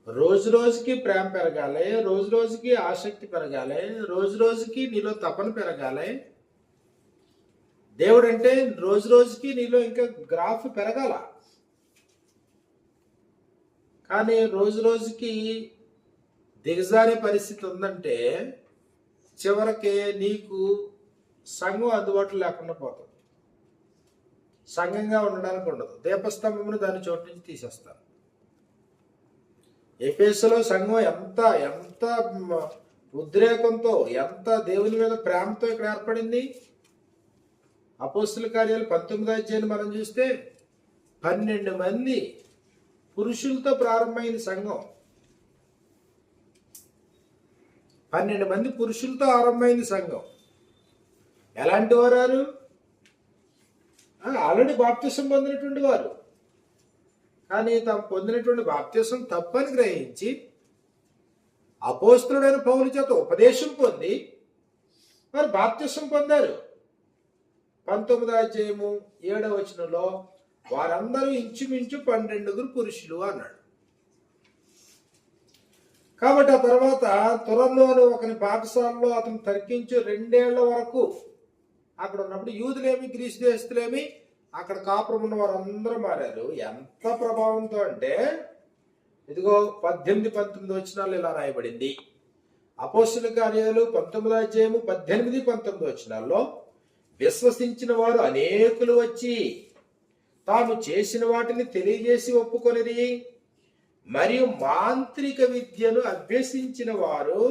రోజు రోజుకి ప్రేమ పెరగాలి, రోజు రోజుకి ఆసక్తి పెరగాలి, రోజు రోజుకి నీలో తపన పెరగాలి. దేవుడు అంటే రోజు రోజుకి నీలో ఇంకా గ్రాఫ్ పెరగాల. కానీ రోజు రోజుకి దిగజారే పరిస్థితి ఉందంటే చివరికి నీకు సంఘం అందుబాటులో లేకుండా పోతుంది. సంఘంగా ఉండడానికి ఉండదు. దీపస్తంభమును దాని చోటు నుంచి తీసేస్తాను. ఎఫెసులో సంఘం ఎంత ఎంత ఉద్రేకంతో, ఎంత దేవుని మీద ప్రేమతో ఇక్కడ ఏర్పడింది. అపోస్తుల కార్యాలు 19వ అధ్యాయాన్ని మనం చూస్తే 12 మంది పురుషులతో ప్రారంభమైంది సంఘం. 12 మంది పురుషులతో ఆరంభమైంది సంఘం. ఎలాంటి వారు? ఆల్రెడీ బాప్తిసం పొందినటువంటి వారు. కానీ తాము పొందినటువంటి బాప్తిసం తప్పని గ్రహించి అపోస్తలుడైన పౌలు చేత ఉపదేశం పొంది వారు బాప్తిసం పొందారు. 19వ అధ్యాయము 7వ వచనంలో వారందరూ ఇంచుమించు 12 పురుషులు అన్నాడు. కాబట్టి ఆ తర్వాత తురంలోని ఒకని పాఠశాలలో అతను తర్కించి 2 ఏళ్ల వరకు అక్కడ ఉన్నప్పుడు యూదులేమి గ్రీసు దేశస్తులేమి అక్కడ కాపురం ఉన్న వారందరూ మారారు. ఎంత ప్రభావంతో అంటే ఇదిగో 18-19 వచనాలు ఇలా రాయబడింది. అపోస్తుల కార్యాలు 19వ అధ్యాయము 18-19 వచనాల్లో విశ్వసించిన వారు అనేకులు వచ్చి తాము చేసిన వాటిని తెలియజేసి ఒప్పుకొనిరి. మరియు మాంత్రిక విద్యను అభ్యసించిన వారు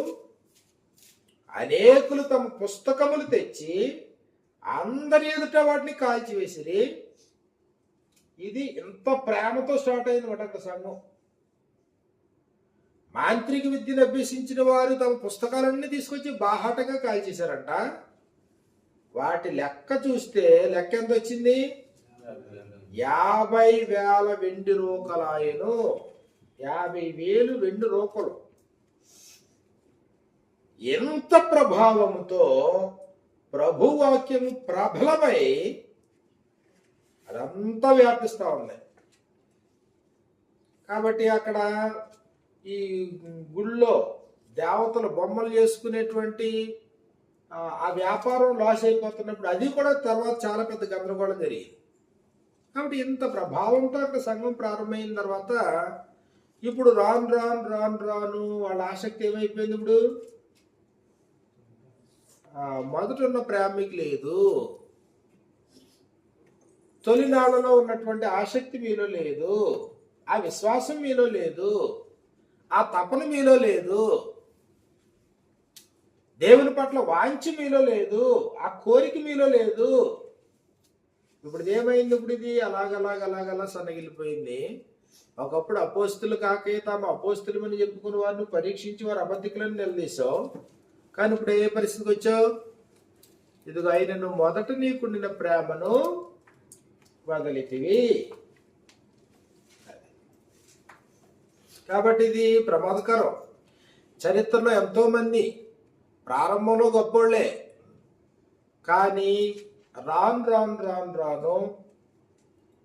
అనేకులు తమ పుస్తకములు తెచ్చి అందరి ఎదుట వాటిని కాల్చివేసిరి. ఇది ఎంత ప్రేమతో స్టార్ట్ అయింది అక్కడ సంఘం. మాంత్రిక విద్యను అభ్యసించిన వారు తమ పుస్తకాలన్నీ తీసుకొచ్చి బాహాటంగా కాల్చేశారంట. వాటి లెక్క చూస్తే లెక్క ఎంత వచ్చింది? 50,000 వెండి రూకలాయను. 50,000 వెండి రూకలు. ఎంత ప్రభావముతో ప్రభు వాక్యం ప్రబలమై అదంతా వ్యాపిస్తూ ఉంది. కాబట్టి అక్కడ ఈ గుళ్ళో దేవతలు బొమ్మలు చేసుకునేటువంటి ఆ వ్యాపారం లాస్ అయిపోతున్నప్పుడు అది కూడా తర్వాత చాలా పెద్ద గందరగోళం జరిగింది. కాబట్టి ఇంత ప్రభావంతో అక్కడ సంఘం ప్రారంభమైన తర్వాత ఇప్పుడు రాను వాళ్ళ ఆసక్తి ఏమైపోయింది? ఇప్పుడు మొదట ఉన్న ప్రేమ మీకు లేదు. తొలినాళ్ళలో ఉన్నటువంటి ఆసక్తి మీలో లేదు. ఆ విశ్వాసం మీలో లేదు. ఆ తపన మీలో లేదు. దేవుని పట్ల వాంఛ మీలో లేదు. ఆ కోరిక మీలో లేదు. ఇప్పుడు ఏమైంది? ఇప్పుడు ఇది అలాగలా సన్నగిలిపోయింది. ఒకప్పుడు అపోస్తులు కాకే తాము అపోస్తులమని చెప్పుకుని వారిని పరీక్షించి వారు అబద్ధికులను నిలదీశావు. కానీ ఇప్పుడు ఏ పరిస్థితికి వచ్చావు? ఇదిగో ఆయనను మొదట నీకుండిన ప్రేమను వదిలితివి. కాబట్టి ఇది ప్రమాదకరం. చరిత్రలో ఎంతో మంది ప్రారంభంలో గొప్పోళ్లే, కానీ రాను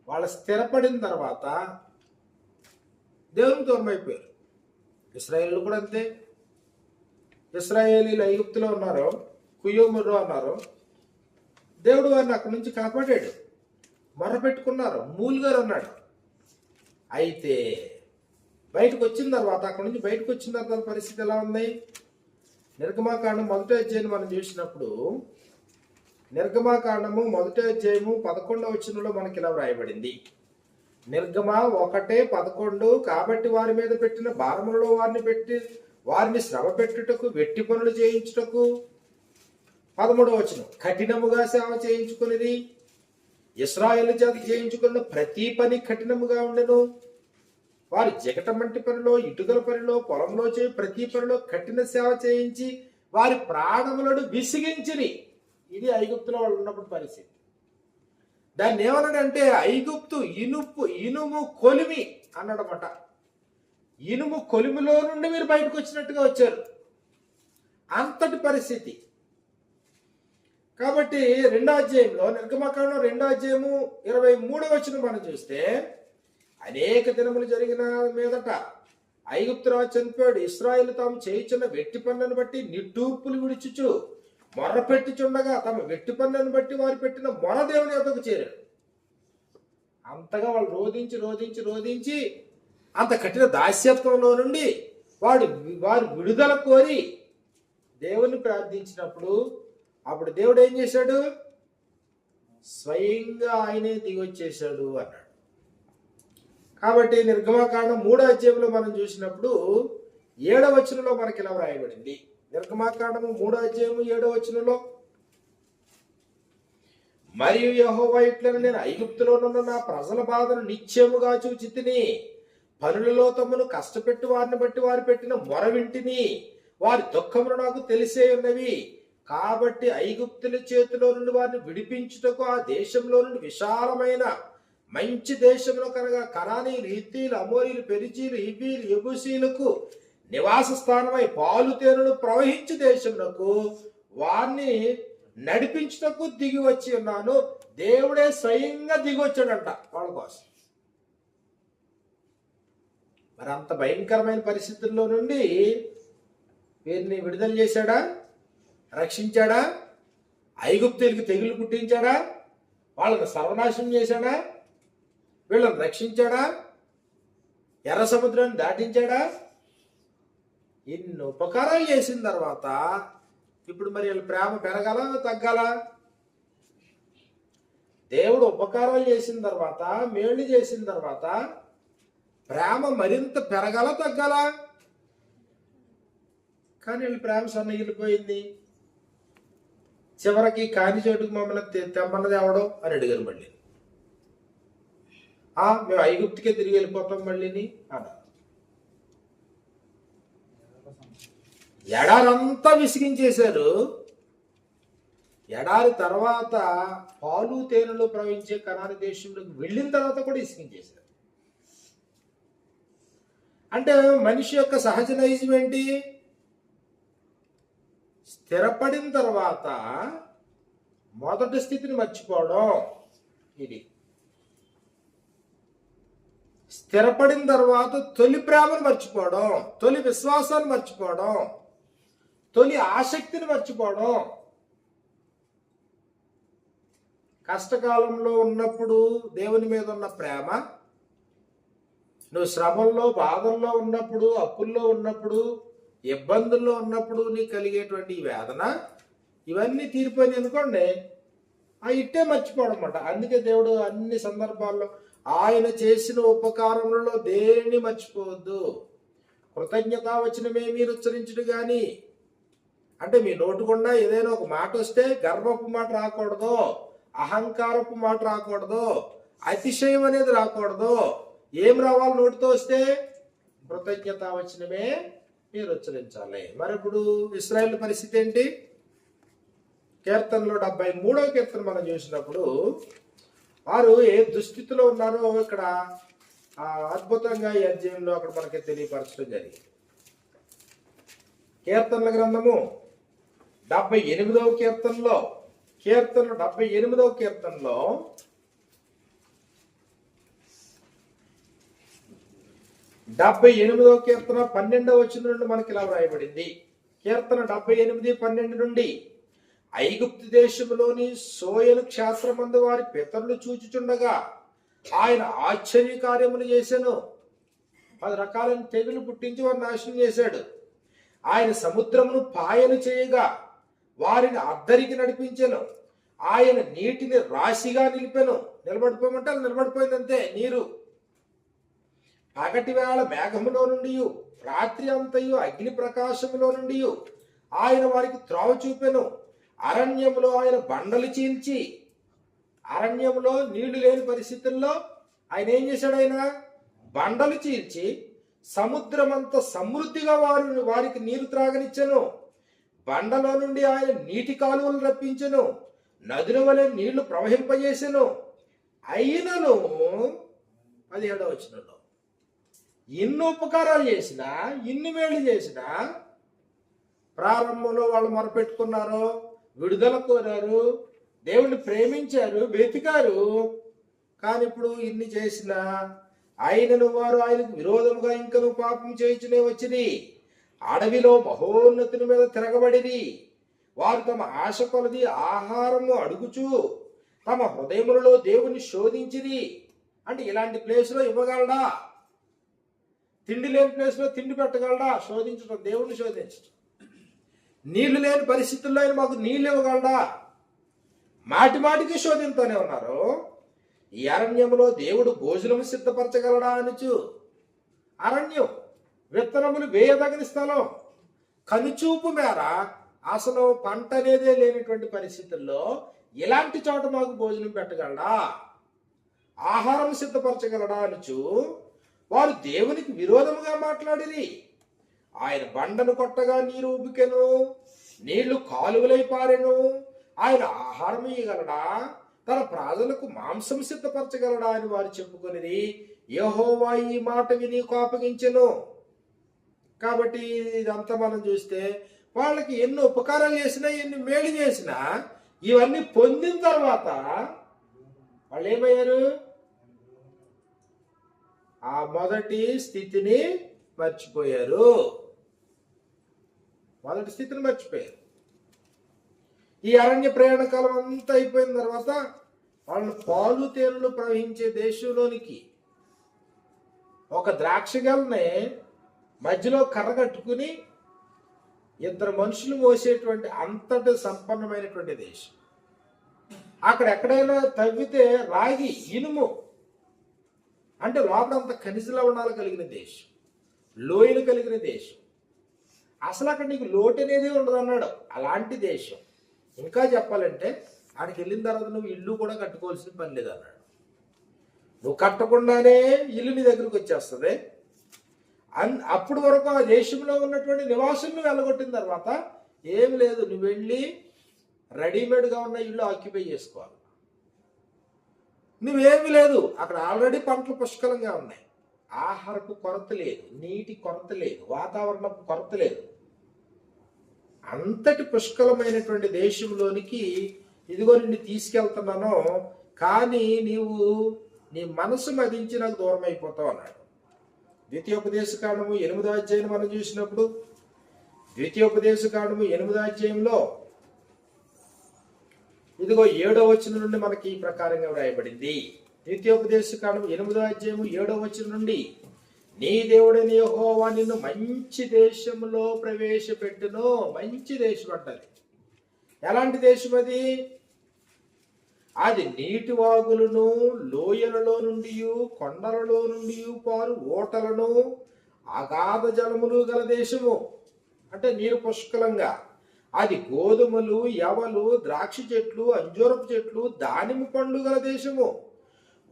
వాళ్ళు స్థిరపడిన తర్వాత దేవునికి దూరం అయిపోయారు. ఇశ్రాయేలు కూడా అంతే. ఇశ్రాయేలీలు ఐగుప్తులో ఉన్నారు, కుయోములో ఉన్నారు. దేవుడు వారిని అక్కడి నుంచి కాపాడాడు. మొరపెట్టుకున్నారు, మూలుగారు అన్నాడు. అయితే బయటకు వచ్చిన తర్వాత అక్కడి నుంచి బయటకు వచ్చిన తర్వాత పరిస్థితి ఎలా ఉంది? నిర్గమాకాండం 1వ అధ్యాయం మనం చూసినప్పుడు నిర్గమాకాండము 1వ అధ్యాయము 11వ వచనంలో మనకి ఇలా వ్రాయబడింది. నిర్గమ 1:11 కాబట్టి వారి మీద పెట్టిన భారములలో వారిని శ్రమ పెట్టుటకు వెట్టి పనులు చేయించుటకు. 13వ వచనం కఠినముగా సేవ చేయించుకునేది. ఇశ్రాయేలు చేత చేయించుకున్న ప్రతి పని కఠినముగా ఉండెను. వారు జగటమంటి పనిలో, ఇటుకల పనిలో, పొలంలో చేయి ప్రతి పనిలో కఠిన సేవ చేయించి వారి ప్రాణములను విసిగించిరి. ఇది ఐగుప్తులో వాళ్ళు ఉన్నప్పుడు పరిస్థితి. దాన్ని ఏమన్నాడంటే ఐగుప్తు ఇనుము కొలిమి అన్నాడన్నమాట. ఇనుము కొలిమిలో నుండి మీరు బయటకు వచ్చినట్టుగా వచ్చారు. అంతటి పరిస్థితి. కాబట్టి 2వ అధ్యాయంలో నిర్గమకాండం 2వ అధ్యాయము 23వ వచనం మనం చూస్తే అనేక దినములు జరిగిన మీదట ఐగుప్తు రాజు చనిపోయాడు. ఇశ్రాయేలు తాము చేయుచున్న వెట్టి పనులను బట్టి నిట్టూర్పులు విడిచుచు మొర్ర పెట్టుచుండగా తమ వెట్టి పనులను బట్టి వారు పెట్టిన మొర దేవుని యొద్దకు చేరాడు. అంతగా వాళ్ళు రోధించి అంత కఠిన దాస్యత్వంలో నుండి వారు విడుదల కోరి దేవుని ప్రార్థించినప్పుడు అప్పుడు దేవుడు ఏం చేశాడు? స్వయంగా ఆయనే దిగొచ్చేశాడు అన్నాడు. కాబట్టి నిర్గమాకాండం 3వ అధ్యాయంలో మనం చూసినప్పుడు 7వ వచనంలో మనకి ఇలా వ్రాయబడింది. నిర్గమాకాండము 3వ అధ్యాయము 7వ వచనంలో, మరియు యెహోవా ఇట్లని నేను ఐగుప్తులోనున్న నా ప్రజల బాధను నిశ్చయముగా చూచితిని. పనులలో తమను కష్టపెట్టు వారిని బట్టి వారు పెట్టిన మొర వింటిని. వారి దుఃఖములు నాకు తెలిసే ఉన్నవి. కాబట్టి ఐగుప్తుల చేతిలో నుండి వారిని విడిపించుటకు ఆ దేశంలో నుండి విశాలమైన మంచి దేశంలో కనుక కనానీయులు, హిత్తీయులు, అమోరీలు, పెరిజీలు, హివ్వీలు, యెబూసీలకు నివాస స్థానమై పాలు తేనెలు ప్రవహించు దేశమునకు వారిని నడిపించుటకు దిగి వచ్చి ఉన్నాను. దేవుడే స్వయంగా దిగి వచ్చాడంట వాళ్ళ కోసం. మరి అంత భయంకరమైన పరిస్థితుల్లో నుండి వీరిని విడుదల చేశాడా? రక్షించాడా? ఐగుప్తీయులకి తెగులు పుట్టించాడా? వాళ్ళని సర్వనాశనం చేశాడా? వీళ్ళని రక్షించాడా? ఎర్ర సముద్రాన్ని దాటించాడా? ఇన్ని ఉపకారాలు చేసిన తర్వాత ఇప్పుడు మరి వీళ్ళ ప్రేమ పెరగాల తగ్గాల? దేవుడు ఉపకారాలు చేసిన తర్వాత, మేలు చేసిన తర్వాత ప్రేమ మరింత పెరగాల తగ్గాల? కానీ వీళ్ళ ప్రేమ సన్నగిలిపోయింది. చివరికి కాని చోటుకు మమ్మల్ని తెమ్మన్నది ఎవడో అని అడిగారు. మళ్ళీ మేము ఐగుప్తుకే తిరిగి వెళ్ళిపోతాం మళ్ళీని అన్నారు. ఎడారంతా విసిగించేశారు. ఎడారి తర్వాత పాలు తేనెలు ప్రవహించే కనాను దేశంలోకి వెళ్ళిన తర్వాత కూడా విసిగించేశారు. అంటే మనిషి యొక్క సహజ నైజం ఏంటి? స్థిరపడిన తర్వాత మొదటి స్థితిని మర్చిపోవడం. ఇది స్థిరపడిన తర్వాత తొలి ప్రేమను మర్చిపోవడం, తొలి విశ్వాసాన్ని మర్చిపోవడం, తొలి ఆసక్తిని మర్చిపోవడం. కష్టకాలంలో ఉన్నప్పుడు దేవుని మీద ఉన్న ప్రేమ, నువ్వు శ్రమల్లో, బాధల్లో ఉన్నప్పుడు, అప్పుల్లో ఉన్నప్పుడు, ఇబ్బందుల్లో ఉన్నప్పుడు నీకు కలిగేటువంటి వేదన, ఇవన్నీ తీరిపోయింది అనుకోండి, ఇట్టే మర్చిపోవడం అన్నమాట. అందుకే దేవుడు అన్ని సందర్భాల్లో ఆయన చేసిన ఉపకారములలో దేనిని మర్చిపోవద్దు. కృతజ్ఞతావచనమే మీరు ఉచ్చరించుడు గాని, అంటే మీ నోటుకుండా ఏదైనా ఒక మాట వస్తే గర్వపు మాట రాకూడదు, అహంకారపు మాట రాకూడదు, అతిశయం అనేది రాకూడదు. ఏం రావాలి నోటితో వస్తే? కృతజ్ఞతావచనమే మీరు ఉచ్చరించాలి. మరి ఇప్పుడు ఇశ్రాయేలు పరిస్థితి ఏంటి? కీర్తనలో 73వ కీర్తన మనం చూసినప్పుడు వారు ఏ దుస్థితిలో ఉన్నారో ఇక్కడ అద్భుతంగా ఈ అధ్యాయంలో అక్కడ మనకి తెలియపరచడం జరిగింది. కీర్తనల గ్రంథము 78వ కీర్తనలో 78వ కీర్తనలో 78వ కీర్తన 12వ వచనం నుండి మనకి ఇలా వ్రాయబడింది. కీర్తన 78:12 నుండి, ఐగుప్తు దేశంలోని సోయను క్షేత్రమందు వారి పితరులు చూచుచుండగా ఆయన ఆశ్చర్య కార్యములు చేశాను. 10 రకాలైన తెగులు పుట్టించి వారిని నాశనం చేశాడు. ఆయన సముద్రమును పాయలు చేయగా వారిని అద్దరికి నడిపించెను. ఆయన నీటిని రాశిగా నిలిపెను. నిలబడిపోమంటే నిలబడిపోయిందంతే నీరు. పగటి వేళ మేఘములో నుండి, రాత్రి అంతయు అగ్ని ప్రకాశములో నుండి ఆయన వారికి త్రోవ చూపెను. అరణ్యములో ఆయన బండలు చీల్చి, అరణ్యములో నీళ్లు లేని పరిస్థితుల్లో ఆయన ఏం చేశాడు? ఆయన బండలు చీల్చి సముద్రమంత సమృద్ధిగా వారికి నీరు త్రాగనిచ్చెను. బండలో నుండి ఆయన నీటి కాలువలు రప్పించెను. నదుల వలె నీళ్లు ప్రవహింపజేసెను. అయినను 17వ వచనంలో ఇన్ని ఉపకారాలు చేసినా, ఇన్ని మేలు చేసినా, ప్రారంభంలో వాళ్ళు మొరపెట్టుకున్నారు, విడుదల కోరారు, దేవుణ్ణి ప్రేమించారు, వెతికారు. కానీ ఇప్పుడు ఇన్ని చేసినా ఆయనను వారు ఆయనకు విరోధముగా ఇంకను పాపం చేయుచునే వచ్చిరి. అడవిలో మహోన్నతుని మీద తిరగబడిరి. వారు తమ ఆశ కొలది ఆహారము అడుగుచు తమ హృదయములలో దేవుని శోధించిరి. అంటే ఇలాంటి ప్లేస్లో ఇవ్వగలడా? తిండి లేని ప్లేస్లో తిండి పెట్టగలడా? శోధించడం, దేవుణ్ణి శోధించడం. నీళ్లు లేని పరిస్థితుల్లో ఆయన మాకు నీళ్ళు ఇవ్వగలడా? మాటి మాటికి శోధింతూనే ఉన్నారు. ఈ అరణ్యంలో దేవుడు భోజనము సిద్ధపరచగలడా అనుచు. అరణ్యం విత్తనములు వేయదగిన స్థలం, కనుచూపు మేర అసలు పంట అనేదే లేనటువంటి పరిస్థితుల్లో ఇలాంటి చోట మాకు భోజనం పెట్టగలడా, ఆహారం సిద్ధపరచగలడా అనుచు వారు దేవునికి విరోధముగా మాట్లాడిరి. ఆయన బండను కొట్టగా నీరు ఉబికెను, నీళ్లు కాలువలై పారెను. ఆయన ఆహారం ఇయ్యగలడా, తన ప్రజలకు మాంసం సిద్ధపరచగలడా అని వారు చెప్పుకొనిది. యెహోవా ఈ మాట విని కోపగించెను. కాబట్టి ఇదంతా మనం చూస్తే వాళ్ళకి ఎన్ని ఉపకారాలు చేసినా, ఎన్ని మేలు చేసినా, ఇవన్నీ పొందిన తర్వాత వాళ్ళు ఏమయ్యారు? ఆ మొదటి స్థితిని మర్చిపోయారు. మొదటి స్థితిని మర్చిపోయారు. ఈ అరణ్య ప్రయాణ కాలం అంతా అయిపోయిన తర్వాత వాళ్ళని పాలు తేనెలు ప్రవహించే దేశంలోనికి ఒక ద్రాక్ష గెలని మధ్యలో కర్ర కట్టుకుని ఇద్దరు మనుషులు మోసేటువంటి అంతటి సంపన్నమైనటువంటి దేశం. అక్కడ ఎక్కడైనా తవ్వితే రాగి, ఇనుము, అంటే లోపలంత ఖనిజ లవణాలు కలిగిన దేశం, లోయలు కలిగిన దేశం. అసలు అక్కడ నీకు లోటు అనేది ఉండదు అన్నాడు. అలాంటి దేశం. ఇంకా చెప్పాలంటే ఆడికి వెళ్ళిన తర్వాత నువ్వు ఇల్లు కూడా కట్టుకోవాల్సిన పని లేదు అన్నాడు. నువ్వు కట్టకుండానే ఇల్లు నీ దగ్గరకు వచ్చేస్తుంది. అప్పుడు వరకు ఆ దేశంలో ఉన్నటువంటి నివాసులను వెళ్ళగొట్టిన తర్వాత ఏమి లేదు, నువ్వు వెళ్ళి రెడీమేడ్గా ఉన్న ఇల్లు ఆక్యుపై చేసుకోవాలి. నువ్వేమీ లేదు, అక్కడ ఆల్రెడీ పంటలు పుష్కలంగా ఉన్నాయి. ఆహారపు కొరత లేదు, నీటి కొరత లేదు, వాతావరణపు కొరత లేదు. అంతటి పుష్కలమైనటువంటి దేశంలోనికి ఇదిగో నిన్ను తీసుకెళ్తున్నాను, కానీ నీవు నీ మనసు మదించి నాకు దూరం అయిపోతావు అన్నాడు. ద్వితీయోపదేశకాండము 8వ అధ్యాయం మనం చూసినప్పుడు, ద్వితీయోపదేశకాండము 8వ అధ్యాయంలో ఇదిగో 7వ వచనం నుండి మనకి ఈ ప్రకారంగా వ్రాయబడింది. ద్వితీయోపదేశకాండము 8వ అధ్యాయము 7వ వచనం నుండి, నీ దేవుడైన యెహోవా నిన్ను మంచి దేశంలో ప్రవేశపెట్టును. మంచి దేశం అంటది. ఎలాంటి దేశం అది? అది నీటి వాగులను, లోయలలో నుండి, కొండలలో నుండి పారు ఓటలను, అగాధ జలములు గల దేశము. అంటే నీరు పుష్కలంగా. అది గోధుమలు, యవలు, ద్రాక్ష చెట్లు, అంజూరపు చెట్లు, దానిమ్మ పండ్లు గల దేశము,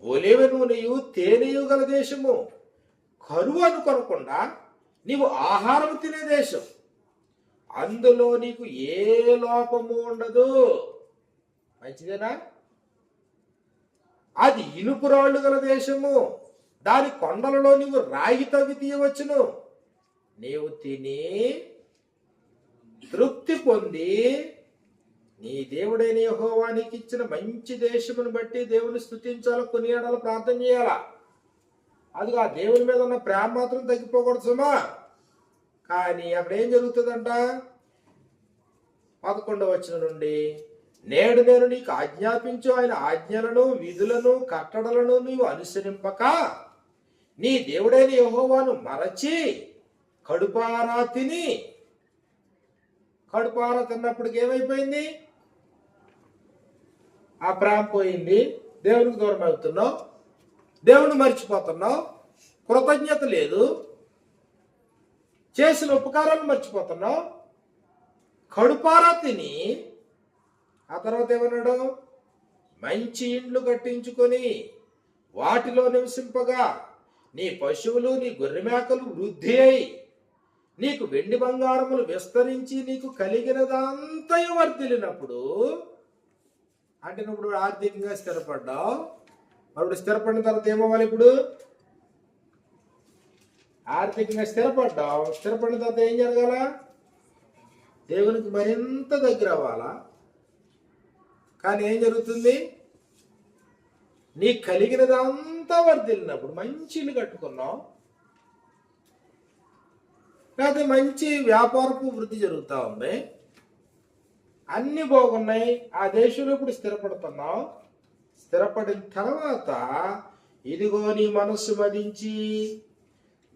ఒలివ నూనెయు తేనెయు గల దేశము. కరువు అనుకొనకుండా నీవు ఆహారం తినే దేశం. అందులో నీకు ఏ లోపము ఉండదు. మంచిదేనా? అది ఇనుపు రాళ్ళు గల దేశము. దాని కొండలలో నీవు రాయి తవ్వి తీయవచ్చును. నీవు తిని తృప్తి పొంది నీ దేవుడైన యెహోవా నీకు ఇచ్చిన మంచి దేశమును బట్టి దేవుని స్తుతించాలా, కొనియాడాలా, ప్రార్థన చేయాలా. అది ఆ దేవుని మీద ఉన్న ప్రేమ మాత్రం తగ్గిపోకూడదు సుమా. కానీ అక్కడ ఏం జరుగుతుందంట? 11వ వచనం నుండి, నేడు నేను నీకు ఆజ్ఞాపించు ఆయన ఆజ్ఞలను, విధులను, కట్టడలను నీవు అనుసరింపక నీ దేవుడైన యెహోవాను మరచి కడుపారా తిని. కడుపారా తిన్నప్పటికి ఏమైపోయింది? ఆ ప్రేమ పోయింది. దేవునికి దూరం అవుతున్నావు, దేవుని మర్చిపోతున్నావు, కృతజ్ఞత లేదు, చేసిన ఉపకారాలు మర్చిపోతున్నావు. కడుపారా తిని ఆ తర్వాత ఏమన్నాడు? మంచి ఇండ్లు కట్టించుకొని వాటిలో నివసింపగా నీ పశువులు, నీ గొర్రె మేకలు వృద్ధి అయి నీకు వెండి బంగారములు విస్తరించి నీకు కలిగినదంతయు వర్ధిల్లినప్పుడు, అంటే నువ్వు ఆర్థికంగా స్థిరపడ్డావు. అప్పుడు స్థిరపడిన తర్వాత ఏమవ్వాలి? ఇప్పుడు ఆర్థికంగా స్థిరపడ్డావు. స్థిరపడిన తర్వాత ఏం జరగాల? దేవునికి మరింత దగ్గర అవ్వాలా. కానీ ఏం జరుగుతుంది? నీకు కలిగినదంతా వర్ధిల్లినప్పుడు మంచి ఇల్లు కట్టుకున్నావు, లేకపోతే మంచి వ్యాపారపు వృద్ధి జరుగుతూ ఉంది, అన్ని బాగున్నాయి, ఆ దేశంలో ఇప్పుడు స్థిరపడుతున్నావు. స్థిరపడిన తర్వాత ఇదిగో నీ మనస్సు మదించి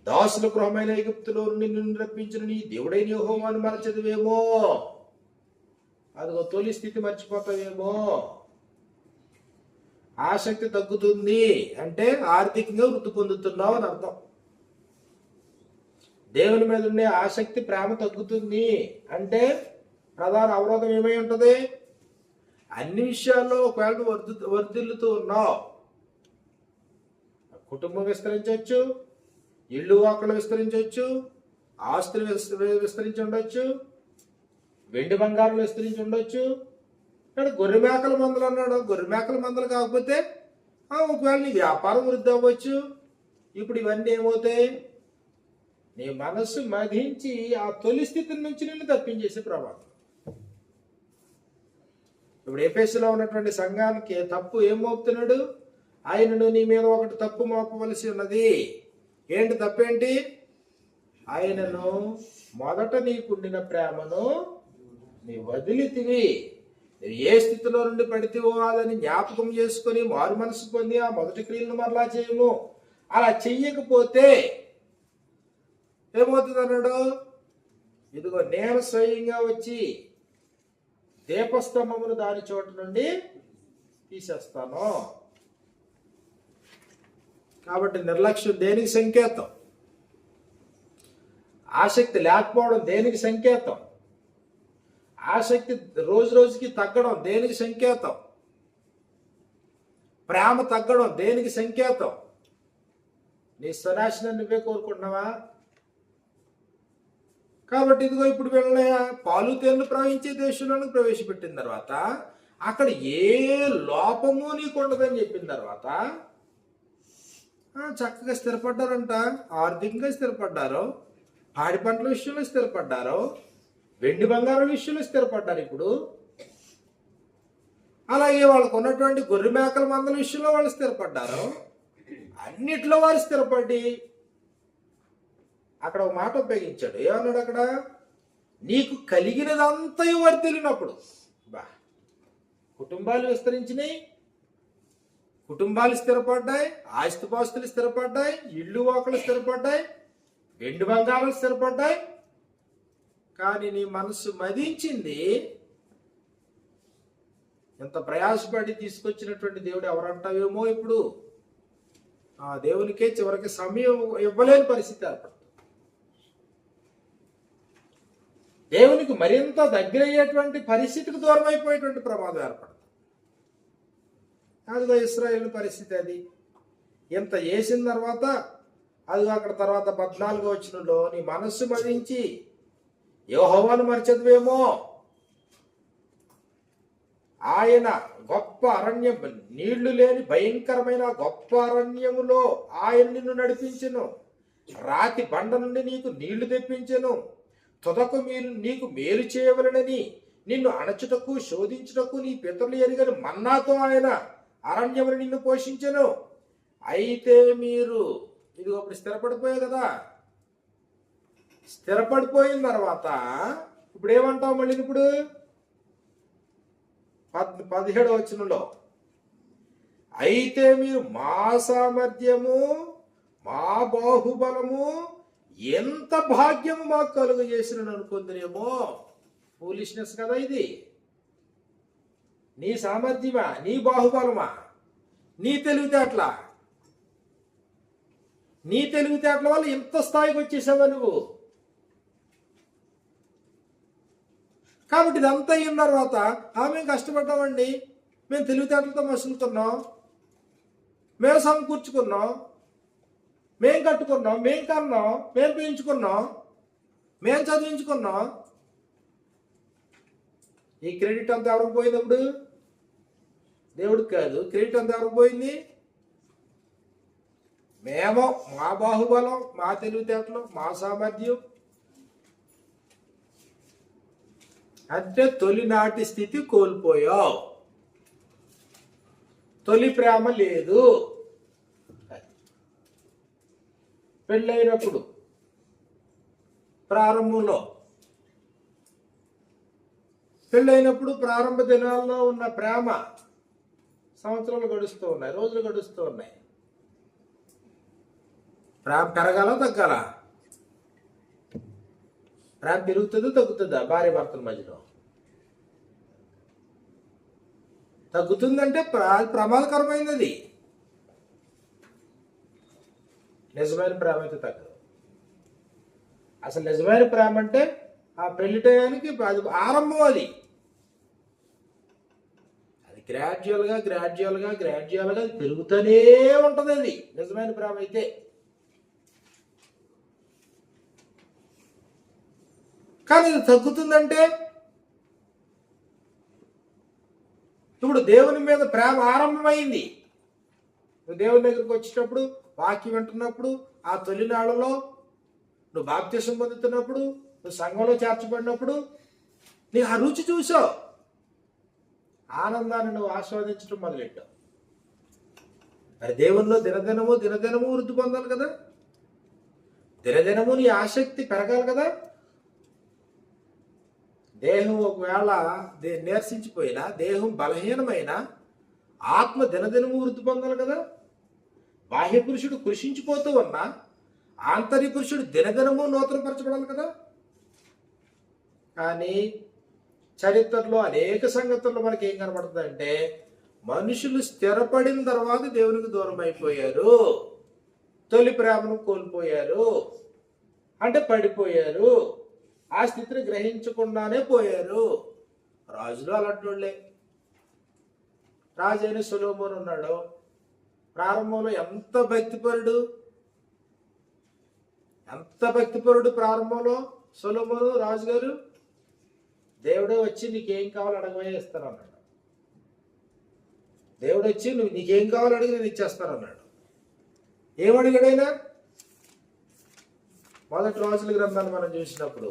దాసుల గృహమైన ఐగుప్తులో నిన్ను రప్పించిన నీ దేవుడైన యెహోవాను మరచదువేమో. అదిగో తొలి స్థితి మర్చిపోతావేమో. ఆసక్తి తగ్గుతుంది అంటే ఆర్థికంగా వృద్ధి పొందుతున్నావు అని అర్థం. దేవుని మీద ఉండే ఆసక్తి, ప్రేమ తగ్గుతుంది అంటే ప్రధాన అవరోధం ఏమై ఉంటుంది? అన్ని విషయాల్లో ఒకవేళ వర్ధిల్లుతూ ఉన్నావు, కుటుంబం విస్తరించవచ్చు, ఇళ్ళు వాకలు విస్తరించవచ్చు, ఆస్తులు విస్తరించి ఉండొచ్చు, వెండి బంగారం విస్తరించి ఉండొచ్చు. ఇక్కడ గొర్రె మేకల మందలు అన్నాడు. గొర్రె మేకల మందలు కాకపోతే ఒకవేళ నీ వ్యాపారం వృద్ధి అవ్వచ్చు. ఇప్పుడు ఇవన్నీ ఏమవుతాయి? నీ మనస్సు మధించి ఆ తొలి స్థితి నుంచి నిన్ను తప్పించేసే ప్రమాదం. ఇప్పుడు ఎఫెసులో ఉన్నటువంటి సంఘానికి తప్పు ఏం మోపుతున్నాడు? ఆయనను నీ మీద ఒకటి తప్పు మోపవలసి ఉన్నది. ఏంటి తప్పేంటి? ఆయనను మొదట నీకుండిన ప్రేమను నీ వదిలితివి. ఏ స్థితిలో నుండి పడితేవో అదని జ్ఞాపకం చేసుకొని మారు మనసు పొంది ఆ మొదటి క్రియలను మరలా చేయము. అలా చెయ్యకపోతే ఏమవుతుంది అన్నాడు? ఇదిగో నేను స్వయంగా వచ్చి దీపస్తంభమును దాని చోటు నుండి తీసేస్తాను. కాబట్టి నిర్లక్ష్యం దేనికి సంకేతం? ఆసక్తి లేకపోవడం దేనికి సంకేతం? ఆసక్తి రోజు రోజుకి తగ్గడం దేనికి సంకేతం? ప్రేమ తగ్గడం దేనికి సంకేతం? నీ స్వనాశనం నువ్వే కోరుకుంటున్నావా? కాబట్టి ఇదిగో ఇప్పుడు వీళ్ళని పాలు తేళ్లు ప్రవహించే దేశంలోకి ప్రవేశపెట్టిన తర్వాత అక్కడ ఏ లోపము నీకు ఉండదని చెప్పిన తర్వాత చక్కగా స్థిరపడ్డారంట. ఆర్థికంగా స్థిరపడ్డారు, పాడి పంటల విషయంలో స్థిరపడ్డారు, వెండి బంగారం విషయంలో స్థిరపడ్డారు. ఇప్పుడు అలాగే వాళ్ళకు ఉన్నటువంటి గొర్రె మేకల మందల విషయంలో వాళ్ళు స్థిరపడ్డారు. అన్నిట్లో వారు స్థిరపడి అక్కడ ఒక మాట ఉపయోగించాడు. ఏమన్నాడు అక్కడ? నీకు కలిగినదంతయు వర్ధిల్లినప్పుడు. కుటుంబాలు విస్తరించినాయి, కుటుంబాలు స్థిరపడ్డాయి, ఆస్తిపాస్తులు స్థిరపడ్డాయి, ఇళ్ళు వాకలు స్థిరపడ్డాయి, వెండి బంగారాలు స్థిరపడ్డాయి. కానీ నీ మనసు మదించింది. ఎంత ప్రయాసపడి తీసుకొచ్చినటువంటి దేవుడు ఎవరంటావేమో ఇప్పుడు ఆ దేవునికే చివరికి సమయం ఇవ్వలేని పరిస్థితి ఏర్పడుతుంది. దేవునికి మరింత దగ్గరయ్యేటువంటి పరిస్థితికి దూరం అయిపోయేటువంటి ప్రమాదం ఏర్పడుతుంది. అదిగో ఇశ్రాయేలు పరిస్థితి అది. ఇంత వేసిన తర్వాత అదిగో అక్కడ తర్వాత 14వ వచనంలో నీ మనస్సు మదించి యెహోవాను మరచెదవేమో. ఆయన గొప్ప అరణ్యం, నీళ్లు లేని భయంకరమైన గొప్ప అరణ్యములో ఆయన నిన్ను నడిపించెను. రాతి బండ నుండి నీకు నీళ్లు తెప్పించెను. తుదకు నీకు మేలు చేయవలనని నిన్ను అణచుటకు శోధించుటకు నీ పితరులు ఎరుగని మన్నాతో ఆయన అరణ్యమును నిన్ను పోషించెను. అయితే మీరు ఇది ఒకటి స్థిరపడిపోయావు కదా. స్థిరపడిపోయిన తర్వాత ఇప్పుడు ఏమంటావు మళ్ళీ? ఇప్పుడు 17వ వచనంలో అయితే మీరు మా సామర్థ్యము, మా బాహుబలము, ఎంత భాగ్యము మాకు కలుగు చేసిన అనుకుందరేమో. ఫూలిష్నెస్ కదా ఇది. నీ సామర్థ్యమా, నీ బాహుబలమా, నీ తెలివితేటల వల్ల ఇంత స్థాయికి వచ్చేసావా నువ్వు? కాబట్టి ఇదంతా అయిన తర్వాత మేము కష్టపడ్డామండి, మేము తెలివితేటలతో మసులుతున్నాం, మేము సమకూర్చుకున్నాం, మేము కట్టుకున్నాం, మేము కన్నాం, మేము పెంచుకున్నాం, మేము చదివించుకున్నాం. ఈ క్రెడిట్ అంతా ఎవరికి పోయింది? అప్పుడు దేవుడికి కాదు. క్రెడిట్ అంతా ఎవరికి పోయింది? మేము, మా బాహుబలం, మా తెలివితేటలు, మా సామర్థ్యం. అంటే తొలినాటి స్థితి కోల్పోయావు. తొలి ప్రేమ లేదు. పెళ్ళైనప్పుడు ప్రారంభ దినాల్లో ఉన్న ప్రేమ సంవత్సరాలు గడుస్తూ ఉన్నాయి, రోజులు గడుస్తూ ఉన్నాయి. ప్రేమ పెరగాల తగ్గాల? ప్రేమ పెరుగుతుందో తగ్గుతుందా? భార్య భర్తల మధ్యలో తగ్గుతుందంటే ప్రమాదకరమైనది అది. నిజమైన ప్రేమ అయితే తగ్గదు. అసలు నిజమైన ప్రేమ అంటే ఆ పెళ్లి టయానికి అది ఆరంభం. అది గ్రాడ్యువల్గా అది పెరుగుతూనే ఉంటుంది. అది నిజమైన ప్రేమ అయితే. కానీ ఇది తగ్గుతుందంటే, ఇప్పుడు దేవుని మీద ప్రేమ ఆరంభమైంది. నువ్వు దేవుని దగ్గరికి వచ్చేటప్పుడు, వాక్యం వింటున్నప్పుడు, ఆ తొలినాళ్ళలో నువ్వు బాప్తిసం పొందుతున్నప్పుడు, నువ్వు సంఘంలో చేర్చబడినప్పుడు నీకు ఆ రుచి చూసావు, ఆనందాన్ని నువ్వు ఆస్వాదించడం మొదలెట్టావు. మరి దేవునిలో దినదినము వృద్ధి పొందాలి కదా, దినదినము నీ ఆసక్తి పెరగాలి కదా. దేహం ఒకవేళ నీరసించిపోయినా, దేహం బలహీనమైన ఆత్మ దినదినము వృద్ధి పొందాలి కదా. బాహ్య పురుషుడు కృషించిపోతూ ఉన్నా ఆంతర్య పురుషుడు దినదినము నూతనపరచబడాలి కదా. కానీ చరిత్రలో అనేక సంగతుల్లో మనకి ఏం కనబడుతుందంటే, మనుషులు స్థిరపడిన తర్వాత దేవునికి దూరం అయిపోయారు, తొలి ప్రేమను కోల్పోయారు, అంటే పడిపోయారు, ఆ స్థితిని గ్రహించకుండానే పోయారు. రాజులు అలాంటి వాళ్ళే. రాజు అయిన సొలొమోను ఉన్నాడు. ప్రారంభంలో ఎంత భక్తిపరుడు ప్రారంభంలో సొలొమోను రాజుగారు. దేవుడే వచ్చి నీకేం కావాలో అడగబోయే ఇస్తాను అన్నాడు. దేవుడు వచ్చి నువ్వు నీకేం కావాలో అడిగి నేను ఇచ్చేస్తాను అన్నాడు. ఏమడిగాడైనా? మొదటి రాజుల గ్రంథాన్ని మనం చూసినప్పుడు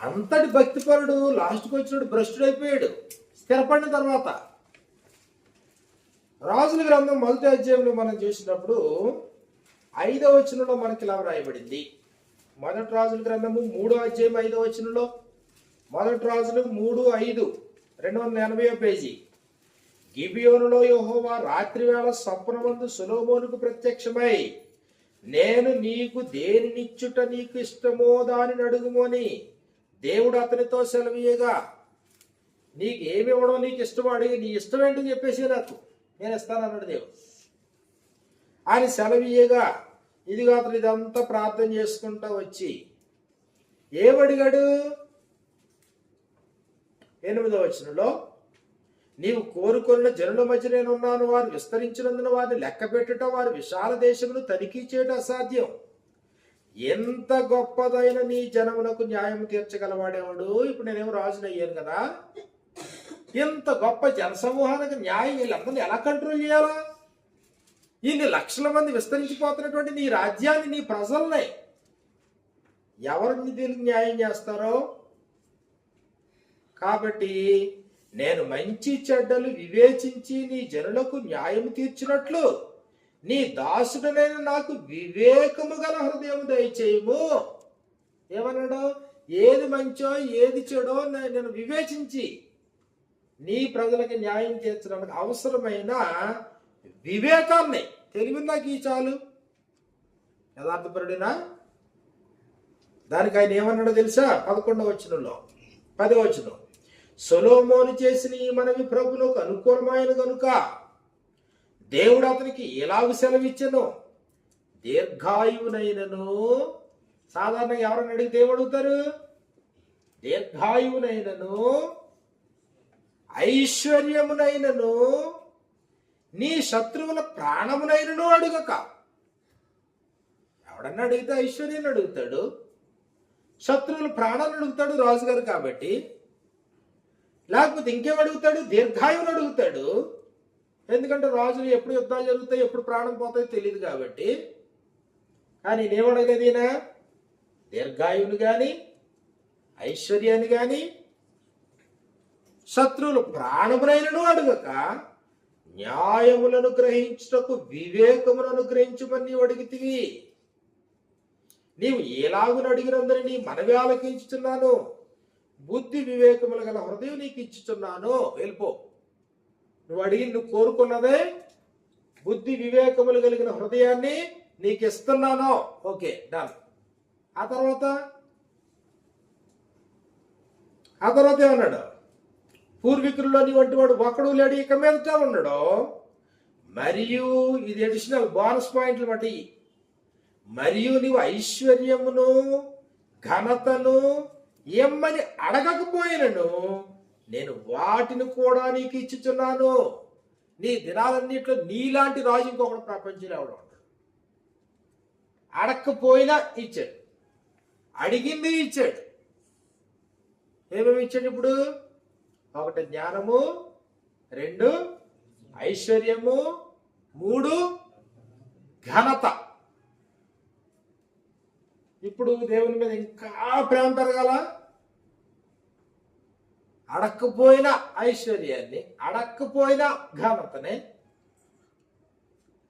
అంతటి భక్తిపరుడు లాస్ట్కి వచ్చినాడు భ్రష్టుడైపోయాడు స్థిరపడిన తర్వాత. రాజుల గ్రంథం మొదటి అధ్యాయంలో మనం చూసినప్పుడు 5వ వచనంలో మనకి ఇలా రాయబడింది. మొదటి రాజుల గ్రంథము 3వ అధ్యాయం 5వ వచనంలో, మొదటి రాజులు 3:5, 280వ పేజీ. గిబియోనులో యెహోవా రాత్రివేళ స్వప్నమందు సొలొమోనుకు ప్రత్యక్షమై, నేను నీకు దేనినిచ్చుట నీకు ఇష్టమో దానిని అడుగుమని దేవుడు అతనితో సెలవీయగా, నీకు ఏమి ఇవ్వడం నీకు ఇష్టమో అడిగి, నీ ఇష్టం ఏంటని చెప్పేసి నాకు నేను ఇస్తానన్నాడు దేవుడు. ఆయన సెలవీయగా ఇదిగో అతను ఇదంతా ప్రార్థన చేసుకుంటా వచ్చి ఏమడిగాడు? 8వ వచనంలో, నీవు కోరుకున్న జనుల మధ్య నేనున్నాను, వారు విస్తరించినందున వారిని లెక్క పెట్టుట, వారి విశాల దేశమును తనిఖీ చేయటం అసాధ్యం. ఎంత గొప్పదైన నీ జనమునకు న్యాయం తీర్చగలవాడేవాడు. ఇప్పుడు నేనేమో రాజుని అయ్యాను కదా, ఇంత గొప్ప జనసమూహానికి న్యాయం వీళ్ళందరినీ ఎలా కంట్రోల్ చేయాలా? ఇన్ని లక్షల మంది విస్తరించిపోతున్నటువంటి నీ రాజ్యాన్ని, నీ ప్రజల్ని ఎవరిని దీనికి న్యాయం చేస్తారో? కాబట్టి నేను మంచి చెడ్డలు వివేచించి నీ జనులకు న్యాయం తీర్చినట్లు నీ దాసుడనైన నాకు వివేకము గల హృదయం దయచేయము. ఏమన్నాడు? ఏది మంచో ఏది చెడో నేను వివేచించి నీ ప్రజలకి న్యాయం తీర్చడానికి అవసరమైన వివేకాన్ని, తెలివి నాకు ఈ చాలు. యథార్థపరుడినా? దానికి ఆయన ఏమన్నాడో తెలుసా? 11వ వచనంలో, 10వ వచనం, సొలొమోను చేసిన ఈ మనవి ప్రభువుకు అనుకూలమైన గనుక దేవుడు అతనికి ఎలాగ సెలవిచ్చెను, దీర్ఘాయువునైనను. సాధారణంగా ఎవరైనా అడిగితే ఏమడుగుతారు? దీర్ఘాయువునైనను, ఐశ్వర్యమునైనను, నీ శత్రువుల ప్రాణమునైనను అడుగక. ఎవడన్నా అడిగితే ఐశ్వర్యాన్ని అడుగుతాడు, శత్రువుల ప్రాణాలను అడుగుతాడు రాజుగారు కాబట్టి. లేకపోతే ఇంకేం అడుగుతాడు? దీర్ఘాయువుని అడుగుతాడు. ఎందుకంటే రాజులు ఎప్పుడు యుద్ధాలు జరుగుతాయి, ఎప్పుడు ప్రాణం పోతాయో తెలియదు కాబట్టి. కానీ నేనేమడగలేదు, ఈయన దీర్ఘాయువుని కానీ ఐశ్వర్యాన్ని కానీ శత్రువులు ప్రాణమునైనను అడుగక న్యాయములను గ్రహించుటకు వివేకమును అనుగ్రహించమని నీవు అడిగితివి. నీవు ఎలాగును అడిగినందని నీ మనవి ఆలకించుచున్నాను. బుద్ధి వివేకములు గల హృదయం నీకు ఇచ్చుచున్నాను. వెళ్ళిపో. నువ్వు కోరుకున్నదే బుద్ధి వివేకములు కలిగిన హృదయాన్ని నీకు ఇస్తున్నాను. Okay, done. ఆ తర్వాత ఏమన్నాడు? పూర్వీకుల్లో నీ వంటి వాడు ఒకడు లేడు, ఇక మీదట ఉన్నాడు. మరియు ఇది అడిషనల్ బోనస్ పాయింట్లు బట్టి, మరియు నీవు ఐశ్వర్యమును ఘనతను ఏమని అడగకపోయినను నేను వాటిని కూడా నీకు ఇచ్చుచున్నాను. నీ దినాలన్నింటిలో నీలాంటి రాజు ఇంకొకటి ప్రపంచంలో ఎవడో ఉంటాడు. అడగకపోయినా ఇచ్చాడు, అడిగింది ఇచ్చాడు. ఏమేమి ఇచ్చాడు ఇప్పుడు? 1 జ్ఞానము, 2 ఐశ్వర్యము, 3 ఘనత. ఇప్పుడు దేవుని మీద ఇంకా ప్రేమ పెరగాల. అడక్కపోయిన ఐశ్వర్యాన్ని, అడక్కపోయిన ఘనతని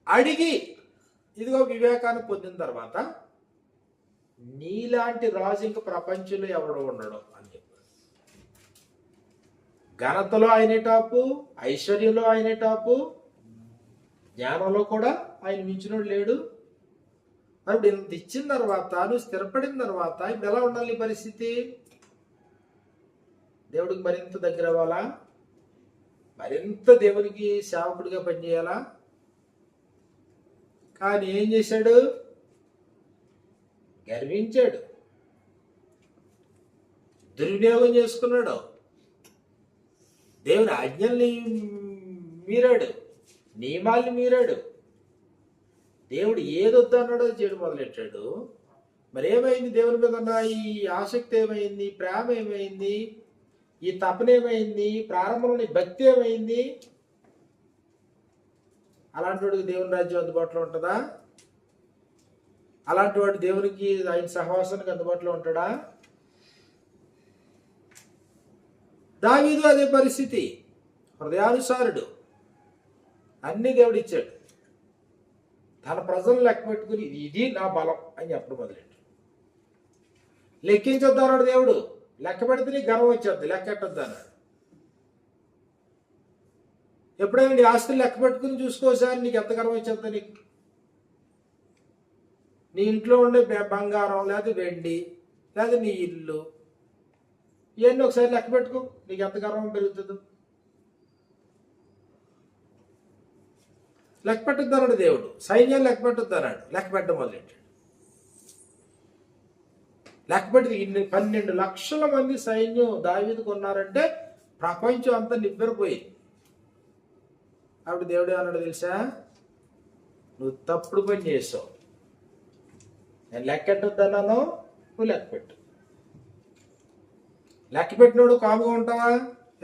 అడిగి ఇదిగో వివేకాన్ని పొందిన తర్వాత నీలాంటి రాజు ఇంక ప్రపంచంలో ఎవడో ఉండడు అని చెప్పారు. ఘనతలో ఆయనే టాపు, ఐశ్వర్యంలో ఆయనే టాపు, జ్ఞానంలో కూడా ఆయన మించినోడు లేడు. ఇప్పుడు ఇంత ఇచ్చిన తర్వాత, నువ్వు స్థిరపడిన తర్వాత ఇప్పుడు ఎలా ఉండాలి నీ పరిస్థితి? దేవుడికి మరింత దగ్గర అవ్వాలా? మరింత దేవునికి సేవకుడిగా పనిచేయాలా? కానీ ఏం చేశాడు? గర్వించాడు, దుర్వినియోగం చేసుకున్నాడు, దేవుని ఆజ్ఞల్ని మీరాడు, నియమాల్ని మీరాడు. దేవుడు ఏదొద్దన్నాడో చేయడం మొదలెట్టాడు. మరి ఏమైంది? దేవుని మీద ఉన్న ఈ ఆసక్తి ఏమైంది? ప్రేమ ఏమైంది? ఈ తపన ఏమైంది? ప్రారంభంలోని భక్తి ఏమైంది? అలాంటి వాడికి దేవుని రాజ్యం అందుబాటులో ఉంటుందా? అలాంటి వాడు దేవునికి, ఆయన సహవాసానికి అందుబాటులో ఉంటాడా? దావీదు అదే పరిస్థితి. హృదయానుసారుడు, అన్ని దేవుడు ఇచ్చాడు. తన ప్రజలను లెక్క పెట్టుకుని ఇది నా బలం అని చెప్పడం మొదలెట్టు. లెక్కించొద్దు అన్నాడు దేవుడు. లెక్క పెడితే నీకు గర్వం వచ్చేద్ది, లెక్కెట్టొద్దు అన్నాడు. ఎప్పుడైనా నీ ఆస్తులు లెక్క పెట్టుకుని చూసుకోసారి నీకు ఎంత గర్వం వచ్చేద్దా? నీ ఇంట్లో ఉండే బంగారం, లేదా వెండి, లేదా నీ ఇల్లు, ఇవన్నీ ఒకసారి లెక్క పెట్టుకో, నీకు ఎంత గర్వం పెరుగుతుందో. లెక్క పెట్టొద్దు అన్నాడు దేవుడు. సైన్యాన్ని లెక్క పెట్టొద్దు అన్నాడు. లెక్క పెట్టడం మొదలెట్టాడు. లెక్క పెట్టి 12 లక్షల మంది సైన్యం దావీదుకు ఉన్నారంటే ప్రపంచం అంతా నివ్వెరపోయింది. అప్పుడు దేవుడు అన్నాడు తెలుసా? నువ్వు తప్పుడు పని చేసావు. నేను లెక్కెట్టొద్దు అన్నాను, నువ్వు లెక్క పెట్టు. లెక్క పెట్టినోడు కాముగా ఉంటావా?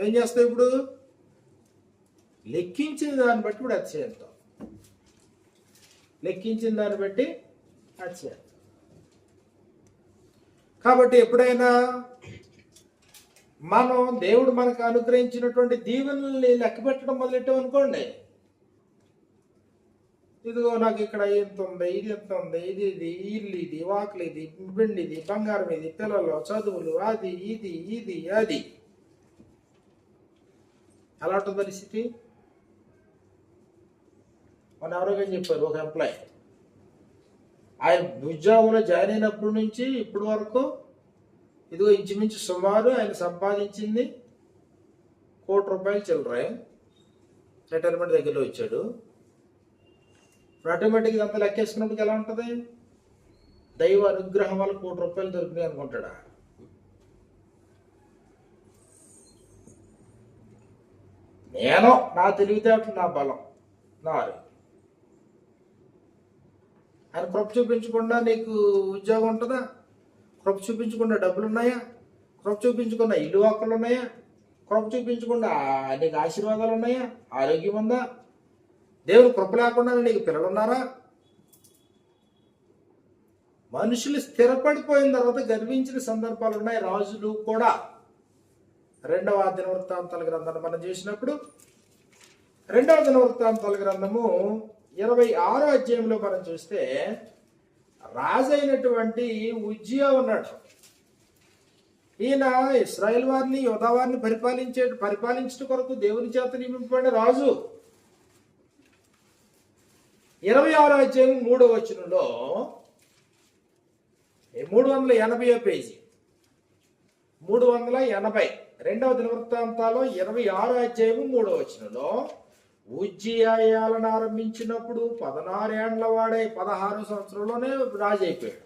ఏం చేస్తావు ఇప్పుడు? లెక్కించిన దాన్ని బట్టి ఇప్పుడు అతిశయంతో, లెక్కించిన దాన్ని బట్టి అతిశయం. కాబట్టి ఎప్పుడైనా మనం దేవుడు మనకు అనుగ్రహించినటువంటి దీవెనల్ని లెక్క పెట్టడం మొదలెట్టాం అనుకోండి, ఇదిగో నాకు ఇక్కడ ఎంత ఉంది, ఇది ఎంత ఉంది, ఇది ఇల్లు, ఇది వాకిలి, ఇది పిండి, ఇది బంగారం, ఇది పిల్లలు చదువులు, అది ఇది ఇది అది. ఎలా ఉంటుంది పరిస్థితి? మన ఎవరికైనా చెప్పారు, ఒక ఎంప్లాయీ ఆయన ఉద్యోగంలో జాయిన్ అయినప్పటి నుంచి ఇప్పటి వరకు ఇదిగో ఇంచుమించు సుమారు ఆయన సంపాదించింది ₹1,00,00,000 చిల్లరే. రిటైర్మెంట్ దగ్గరలో వచ్చాడు. ఇప్పుడు ఆటోమేటిక్గా ఇదంతా లెక్కేసుకున్నప్పుడు ఎలా ఉంటుంది? దైవ అనుగ్రహం వల్ల ₹1,00,00,000 దొరికినాయి అనుకుంటాడా? నేను నా తెలివితేటలు, నా బలం, నా ఆరోగ్యం. ఆయన కృప చూపించకుండా నీకు ఉద్యోగం ఉంటుందా? కృప చూపించకుండా డబ్బులు ఉన్నాయా? కృప చూపించకుండా ఇల్లు వాకులు ఉన్నాయా? కృప చూపించకుండా నీకు ఆశీర్వాదాలు ఉన్నాయా? ఆరోగ్యం ఉందా? దేవుని కృప లేకుండా నీకు పిల్లలు ఉన్నారా? మనుషులు స్థిరపడిపోయిన తర్వాత గర్వించిన సందర్భాలు ఉన్నాయి. రాజులు కూడా రెండవ దినవృత్తాంతాల గ్రంథాన్ని మనం చేసినప్పుడు రెండవ దినవృత్తాంతాల గ్రంథము 26వ అధ్యాయంలో మనం చూస్తే రాజైనటువంటి ఉజ్జియా ఉన్నాడు. ఈయన ఇశ్రాయేల్ వారిని యోధా వారిని పరిపాలించడం కొరకు దేవుని చేత నియమింపబడిన రాజు. 26వ అధ్యాయం 3వ వచనంలో 380 పేజీ 380 రెండవ దినవృత్తాంతాలు 26వ అధ్యాయం 3వ వచనంలో ఉజ్జియా ఏలన ఆరంభించినప్పుడు 16 ఏండ్ల వాడై 16 సంవత్సరంలోనే రాజు అయిపోయాడు.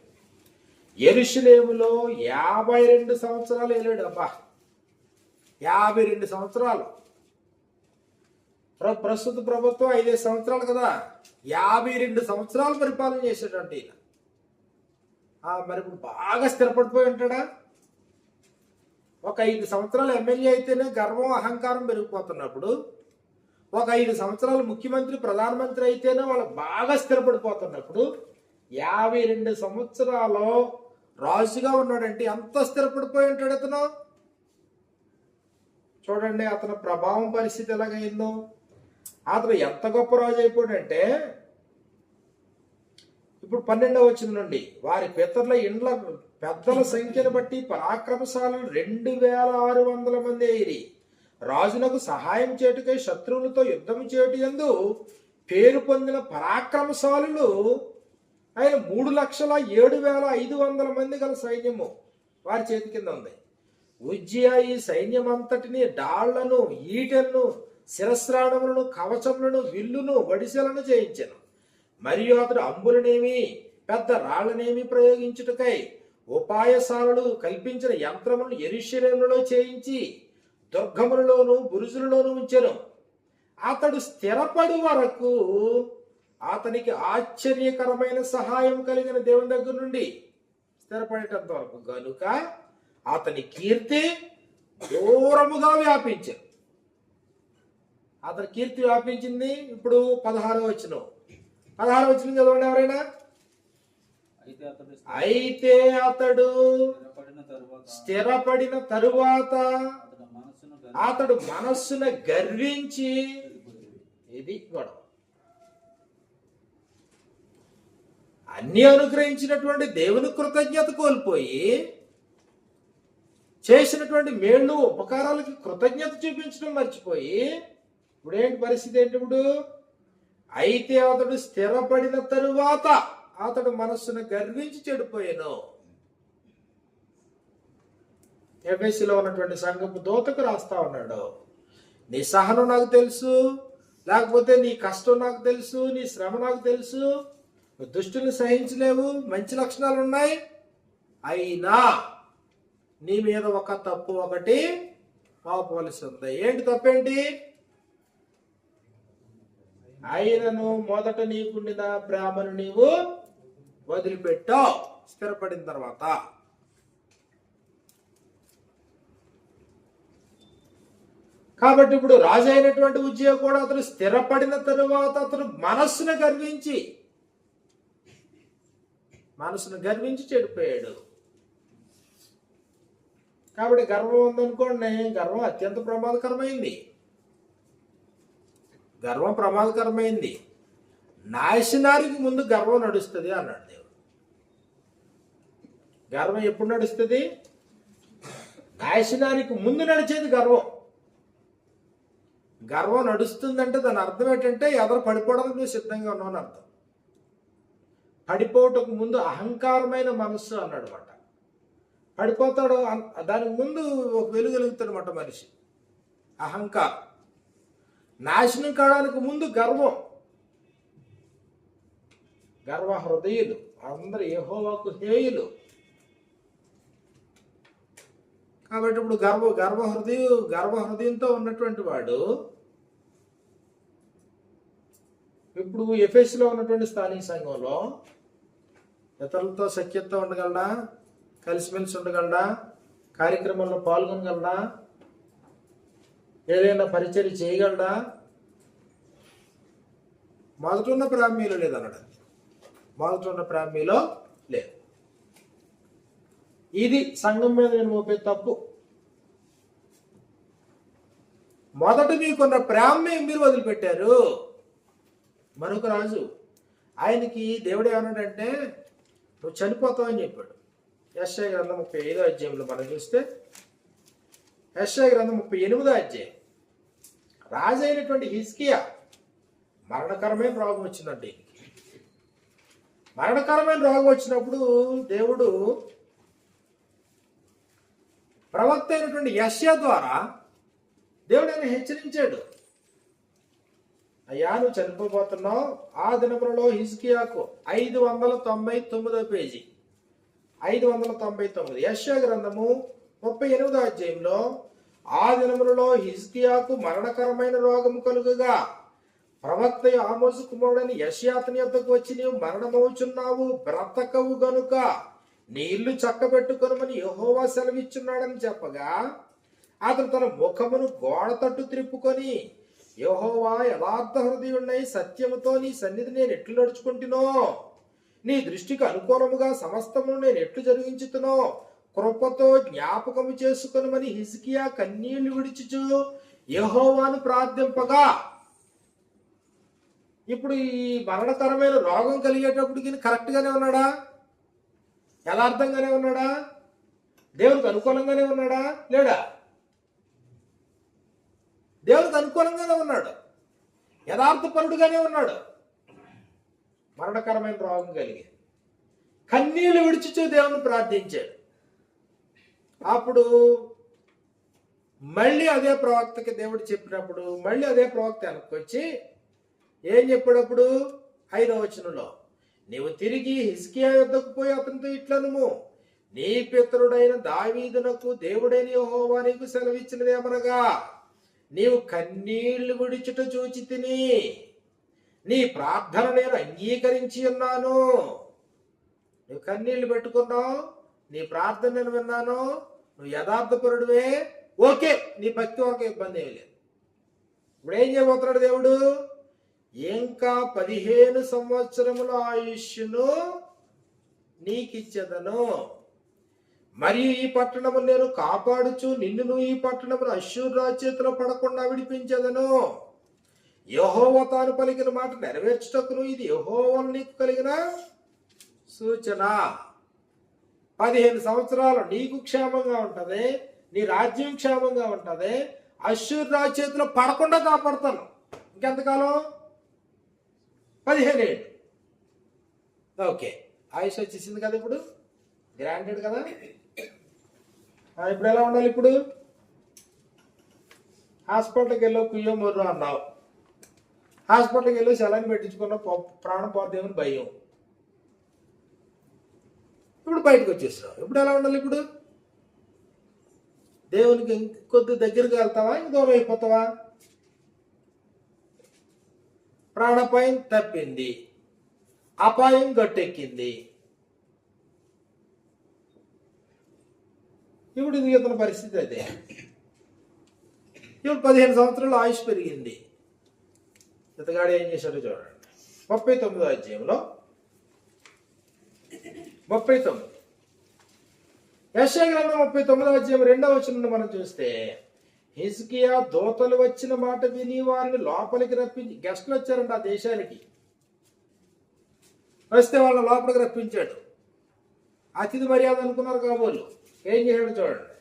యెరూషలేములో 52 సంవత్సరాలు ఏలాడు. అబ్బా, 52 సంవత్సరాలు. ప్రస్తుత ప్రభుత్వం 5 సంవత్సరాలు కదా, 52 సంవత్సరాలు పరిపాలన చేసేటంటే ఈయన. మరి ఇప్పుడు బాగా స్థిరపడిపోయి ఉంటాడా? ఒక 5 సంవత్సరాలు ఎమ్మెల్యే అయితేనే గర్వం అహంకారం పెరిగిపోతున్నప్పుడు, ఒక 5 సంవత్సరాలు ముఖ్యమంత్రి ప్రధానమంత్రి అయితేనే వాళ్ళు బాగా స్థిరపడిపోతున్నప్పుడు 52 సంవత్సరాలు రాజుగా ఉన్నాడంటే ఎంత స్థిరపడిపోయి ఉంటాడు అతను. చూడండి అతని ప్రభావం పరిస్థితి ఎలాగైందో. అతను ఎంత గొప్ప రాజు అయిపోయాడంటే ఇప్పుడు 12వ వచనం నుండి వారి పితరుల ఇండ్ల పెద్దల సంఖ్యను బట్టి పరాక్రమశాలులు 2600 మంది అయిరి. రాజునకు సహాయం చేటుకై శత్రువులతో యుద్ధం చేటు యందు పేరు పొందిన పరాక్రమశాలులు ఆయన 3,07,500 మంది గల సైన్యము వారి చేతి కింద ఉంది. ఉజ్జియా ఈ సైన్యం అంతటిని డాళ్లను, ఈటెలను, శిరస్రాణములను, కవచములను, విల్లును, వడిసెలను చేయించెను. మరియు అతడు అంబులనేమి పెద్ద రాళ్లనేమి ప్రయోగించుటకై ఉపాయశాలలు కల్పించిన యంత్రములను యెరూషలేములో చేయించి దుర్గములలోను బురుజులలోను ఉంచెను. అతడు స్థిరపడు వరకు అతనికి ఆశ్చర్యకరమైన సహాయం కలిగిన దేవుని దగ్గర నుండి స్థిరపడేటంత వరకు గనుక అతని కీర్తి దూరముగా వ్యాపించారు. అతని కీర్తి వ్యాపించింది. ఇప్పుడు 16వ వచనం చదవండి ఎవరైనా. అయితే అతడు స్థిరపడిన తరువాత అతడు మనస్సున గర్వించి, ఇది గొడవ, అన్ని అనుగ్రహించినటువంటి దేవుని కృతజ్ఞత కోల్పోయి చేసినటువంటి మేళ్ళు ఉపకారాలకి కృతజ్ఞత చూపించడం మర్చిపోయి ఇప్పుడు ఏంటి పరిస్థితి ఏంటి? ఇప్పుడు అయితే అతడు స్థిరపడిన తరువాత అతడు మనస్సును గర్వించి చెడిపోయాను. ఎఫెసీలో ఉన్నటువంటి సంఘపు దూతకు రాస్తా ఉన్నాడు, నీ సహనం నాకు తెలుసు, లేకపోతే నీ కష్టం నాకు తెలుసు, నీ శ్రమ నాకు తెలుసు, దుష్టుని సహించలేవు, మంచి లక్షణాలు ఉన్నాయి, అయినా నీ మీద ఒక తప్పు ఒకటి మోపవలసి ఉంది. ఏంటి తప్పేంటి? ఆయనను మొదట నీకుండిన ప్రేమను నీవు వదిలిపెట్టావు స్థిరపడిన తర్వాత. కాబట్టి ఇప్పుడు రాజు అయినటువంటి ఉజ్జియా కూడా అతను స్థిరపడిన తరువాత అతను మనస్సును గర్వించి చెడిపోయాడు. కాబట్టి గర్వం ఉందనుకోండి, గర్వం అత్యంత ప్రమాదకరమైంది. నాశనానికి ముందు గర్వం నడుస్తుంది అన్నాడు దేవుడు. గర్వం ఎప్పుడు నడుస్తుంది? నాశనానికి ముందు నడిచేది గర్వం. గర్వం నడుస్తుందంటే దాని అర్థం ఏంటంటే ఎదరు పడిపోవడానికి నువ్వు సిద్ధంగా ఉన్నావు అని అర్థం. పడిపోవటకు ముందు అహంకారమైన మనస్సు అన్నాడు మాట. పడిపోతాడు, దానికి ముందు ఒక వెలుగులుగుతాడు మాట మనిషి. అహంకారం. నాశనం కావడానికి ముందు గర్వం. గర్వ హృదయులు అందరు యెహోవాకు హేయులు. కాబట్టి ఇప్పుడు గర్వ హృదయంతో ఉన్నటువంటి వాడు ఇప్పుడు ఎఫెసీలో ఉన్నటువంటి స్థానిక సంఘంలో ఇతరులతో సఖ్యతతో ఉండగలడా? కలిసిమెలిసి ఉండగలడా? కార్యక్రమంలో పాల్గొనగలడా? ఏదైనా పరిచర్య చేయగలడా? మొదట ఉన్న ప్రామ్యంలో లేదన్నాడు. మొదట ఉన్న ప్రామ్యంలో లేదు. ఇది సంఘం మీద నేను మోపే తప్పు. మొదట మీకున్న ప్రేమ మీరు వదిలిపెట్టారు. మరొక రాజు, ఆయనకి దేవుడు ఏమన్నాడంటే నువ్వు చనిపోతావు అని చెప్పాడు. యెషయా గ్రంథం 35వ అధ్యాయంలో మనం చూస్తే, యెషయా గ్రంథం 38వ అధ్యాయం, రాజు అయినటువంటి హిజ్కియా మరణకరమైన రోగం వచ్చిందండి. మరణకరమైన రోగం వచ్చినప్పుడు దేవుడు ప్రవక్త అయినటువంటి యెషయా ద్వారా దేవుడు ఆయన హెచ్చరించాడు. అయ్యా నువ్వు చనిపోబోతున్నావు. ఆ దినములలో హిజ్కియాకు 599వ పేజీ, 599 యెషయా గ్రంథము 38వ అధ్యాయంలో, ఆ దినములలో హిజ్కియాకు మరణకరమైన రోగము కలుగుగా ప్రవక్త ఆమోసు కుమారుడని యెషయా అతని యొద్దకు వచ్చి నీవు మరణమవుచున్నావు, బ్రతకవు గనుక నీ ఇల్లు చక్కబెట్టుకొనమని యెహోవా సెలవిచ్చున్నాడని చెప్పగా అతను తన ముఖమును గోడ తట్టు త్రిప్పుకొని, యెహోవా యథార్థ హృదయుడై సత్యముతో నీ సన్నిధి నేను ఎట్లు నడుచుకుంటునో, నీ దృష్టికి అనుకూలముగా సమస్తమును నేను ఎట్లు జరిగించుతునో కృపతో జ్ఞాపకము చేసుకొనమని హిజ్కియా కన్నీళ్లు విడిచుచు యెహోవాను ప్రార్థింపగా. ఇప్పుడు ఈ మరణకరమైన రోగం కలిగేటప్పటికి కరెక్ట్ గానే ఉన్నాడా? యథార్థంగానే ఉన్నాడా? దేవునికి అనుకూలంగానే ఉన్నాడా? లేడా? దేవునికి అనుకూలంగానే ఉన్నాడు, యథార్థపరుడుగానే ఉన్నాడు. మరణకరమైన రోగం కలిగి కన్నీళ్లు విడిచిచూ దేవుని ప్రార్థించాడు. అప్పుడు మళ్ళీ అదే ప్రవక్తకి దేవుడు చెప్పినప్పుడు మళ్ళీ అదే ప్రవక్త వెనక్కొచ్చి ఏం చెప్పాడప్పుడు 5వ వచనంలో, నీవు తిరిగి హిజ్కియా యొద్దకు పోయి అతనితో ఇట్లనుము, నీ పితరుడైన దావీదునకు దేవుడైన యెహోవా నీకు సెలవిచ్చినదేమనగా, నీవు కన్నీళ్లు విడిచుట చూచి తిని నీ ప్రార్థన నేను అంగీకరించి ఉన్నాను. నువ్వు కన్నీళ్లు పెట్టుకున్నావు, నీ ప్రార్థన నేను విన్నాను, నువ్వు యథార్థపరుడివే, ఓకే, నీ భక్తి వరకు ఇబ్బంది ఏమి లేదు. ఇప్పుడు ఏం చేయబోతున్నాడు దేవుడు? ఇంకా 15 సంవత్సరముల ఆయుష్ను నీకిచ్చేదను, మరియు ఈ పట్టణము నేను కాపాడుచు నిన్నును ఈ పట్టణమును అష్షూరు రాజు చేతిలో పడకుండా విడిపించేదను. యెహోవా తాను పలికిన మాట నెరవేర్చుటకును ఇది యెహోవా నీకు కలిగిన సూచన. 15 సంవత్సరాలు నీకు క్షేమంగా ఉంటది, నీ రాజ్యం క్షేమంగా ఉంటది, అష్షూరు రాజు చేతిలో పడకుండా కాపాడుతాను. ఇంకెంతకాలం? 15 ఏళ్ళు. ఓకే, ఆయుష్ వచ్చేసింది కదా, ఇప్పుడు గ్రాంటెడ్ కదా. ఇప్పుడు ఎలా ఉండాలి? ఇప్పుడు హాస్పిటల్కి వెళ్ళో కుయ్యో మొర్రో అన్నావు, హాస్పిటల్కి వెళ్ళి సెలైన్ పెట్టించుకున్న ప్రాణం పోతేమని భయం. ఇప్పుడు బయటకు వచ్చేస్తావు. ఇప్పుడు ఎలా ఉండాలి? ఇప్పుడు దేవునికి ఇంకొద్ది దగ్గరికి వెళ్తావా, ఇంక దూరం అయిపోతావా? ప్రాణాపాయం తప్పింది, అపాయం గట్టెక్కింది. ఇప్పుడు ఇది ఇతని పరిస్థితి అదే. ఇప్పుడు 15 సంవత్సరాలు ఆయుష్ పెరిగింది. ఇతగాడు ఏం చేశాడో చూడండి. 39వ అధ్యాయంలో 39 యెషయా గ్రంథం 39వ అధ్యాయం 2వ వచనం మనం చూస్తే, హిజ్కియా దూతలు వచ్చిన మాట విని వారిని లోపలికి రప్పించి, గెస్టులు వచ్చారంట ఆ దేశానికి, వస్తే వాళ్ళ లోపలికి రప్పించాడు. అతిథి మర్యాద అనుకున్నారు కాబోలు. ఏం చేశాడు చూడండి.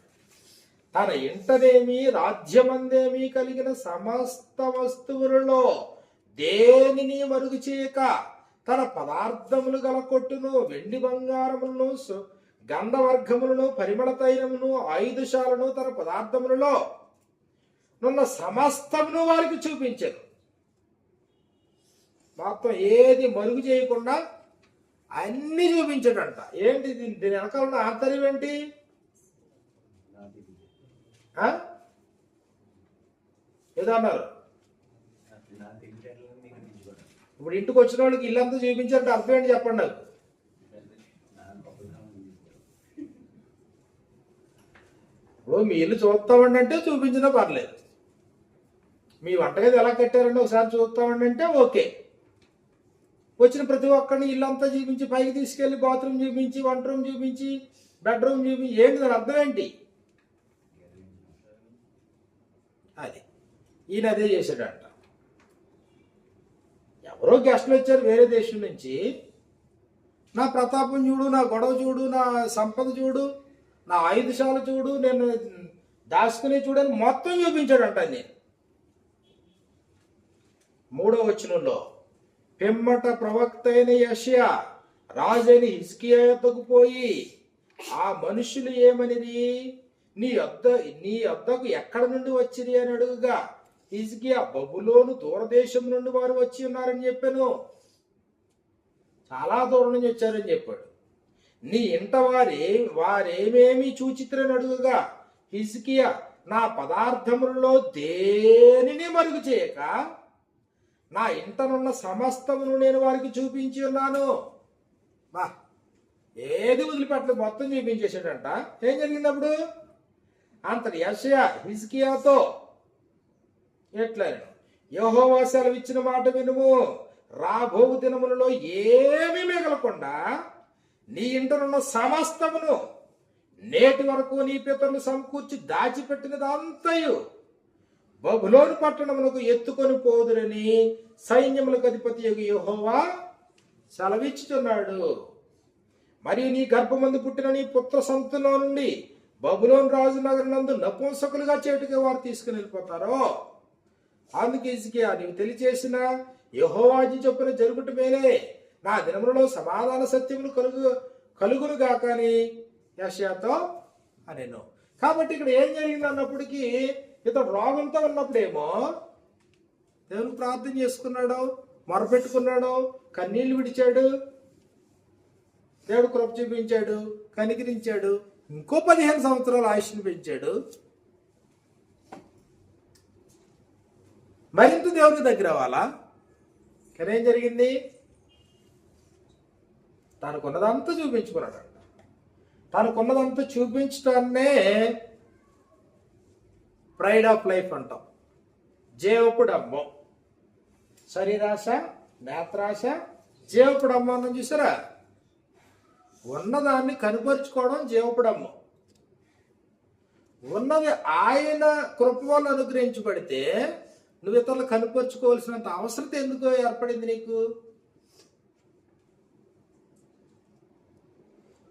తన ఇంటనేమి రాజ్యమందేమి కలిగిన సమస్త వస్తువులలో దేనిని మరుగు చేయక తన పదార్థములు గల కొట్టును, వెండి బంగారములను, గంధవర్గములను, పరిమళ తైలమును, ఆయుధశాలను, తన పదార్థములలో నున్న సమస్తమును వారికి చూపించారు. మొత్తం ఏది మరుగు చేయకుండా అన్ని చూపించాడంట. ఏంటి దీని వెనకాల ఉన్న ఆంతర్యం ఏంటి? ఏదో అన్నారు. ఇప్పుడు ఇంటికి వచ్చిన వాళ్ళకి ఇల్లంతా చూపించారంటే అర్థం ఏంటి చెప్పండి నాకు. ఇప్పుడు మీ ఇల్లు చూస్తామండి అంటే చూపించినా పర్లేదు. మీ వంటగది ఎలా కట్టారంటే ఒకసారి చూస్తామండి అంటే ఓకే. వచ్చిన ప్రతి ఒక్కరిని ఇల్లంతా చూపించి, పైకి తీసుకెళ్ళి బాత్రూమ్ చూపించి, వంట రూమ్ చూపించి, బెడ్రూమ్ చూపించి, ఏంటి దాని అర్థం ఏంటి? అది ఈయన అదే చేశాడంట. ఎవరో గెస్టులు వచ్చారు వేరే దేశం నుంచి, నా ప్రతాపం చూడు, నా గొడవ చూడు, నా సంపద చూడు, నా ఆయుధశాల చూడు, నేను దాచుకునే చూడని మొత్తం చూపించాడంట. నేను 3వ వచనంలో, పిమ్మట ప్రవక్త అయిన యెషయా రాజైన హిజ్కియా యొద్దకు పోయి, ఆ మనుషులు ఏమనిది, నీ యొద్దకు ఎక్కడ నుండి వచ్చిరి అని అడుగుగా, హిజ్కియా, బబులోను దూరదేశం నుండి వారు వచ్చి ఉన్నారని చెప్పాను. చాలా దూరం నుంచి వచ్చారని చెప్పాడు. నీ ఇంట వారేమేమి చూచిత్రని అడుగుగా, హిజ్కియా, నా పదార్థములలో దేనిని మరుగు చేయక నా ఇంటనున్న సమస్తమును నేను వారికి చూపించి ఉన్నాను. బా, ఏది వదిలిపెట్టలేదు, మొత్తం చూపించేసాడంట. ఏం జరిగింది అప్పుడు? అంతటి యెషయా హిజ్కియాతో ఎట్లా, యెహోవా సెలవిచ్చిన మాట వినుము, రాబోవు దినములలో ఏమీ మిగలకుండా నీ ఇంటనున్న సమస్తమును నేటి వరకు నీ పితరులు సమకూర్చి దాచిపెట్టినదంతయు బబులోను పట్టణమునకు ఎత్తుకొని పోదురని సైన్యములకు అధిపతి యెహోవా సెలవిచ్చుచున్నాడు. మరియు నీ గర్భమందు పుట్టిన నీ పుత్ర సంతలో నుండి బబులోను రాజు నగరం నందు నపుంసకులుగా చేటుగా వారు తీసుకుని వెళ్ళిపోతారు. అందుకే హిజ్కియా, నీవు తెలియచేసిన యెహోవాజీ చొప్పున జరుగుటమేనే, నా దినములలో సమాధాన సత్యములు కలుగును గాక అని యెషయాతో అనేను. కాబట్టి ఇక్కడ ఏం జరిగింది అన్నప్పటికీ, ఇతడు రోగంతో ఉన్నప్పుడేమో దేవునికి ప్రార్థన చేసుకున్నాడు, మొరపెట్టుకున్నాడు, కన్నీళ్లు విడిచాడు, దేవుడు కృప చూపించాడు, కనికరించాడు, ఇంకో 15 సంవత్సరాలు ఆయుష్ని పెంచాడు. మరింత దేవునికి దగ్గర అవ్వాలా? కానీ ఏం జరిగింది? తనకున్నదంతా చూపించుకున్నాడు. తనకున్నదంతా చూపించడాన్నే ప్రైడ్ ఆఫ్ లైఫ్ అంటాం. జీవపు డమ్మం, శరీరాశ, నేత్రాశ, జీవపు డమ్మం అని చూసారా? ఉన్నదాన్ని కనుపరుచుకోవడం జీవపు డమ్మం. ఉన్నది ఆయన కృప వల్ల అనుగ్రహించబడితే నువ్వు ఇతరులు కనుపరుచుకోవాల్సినంత అవసరం ఎందుకు ఏర్పడింది నీకు?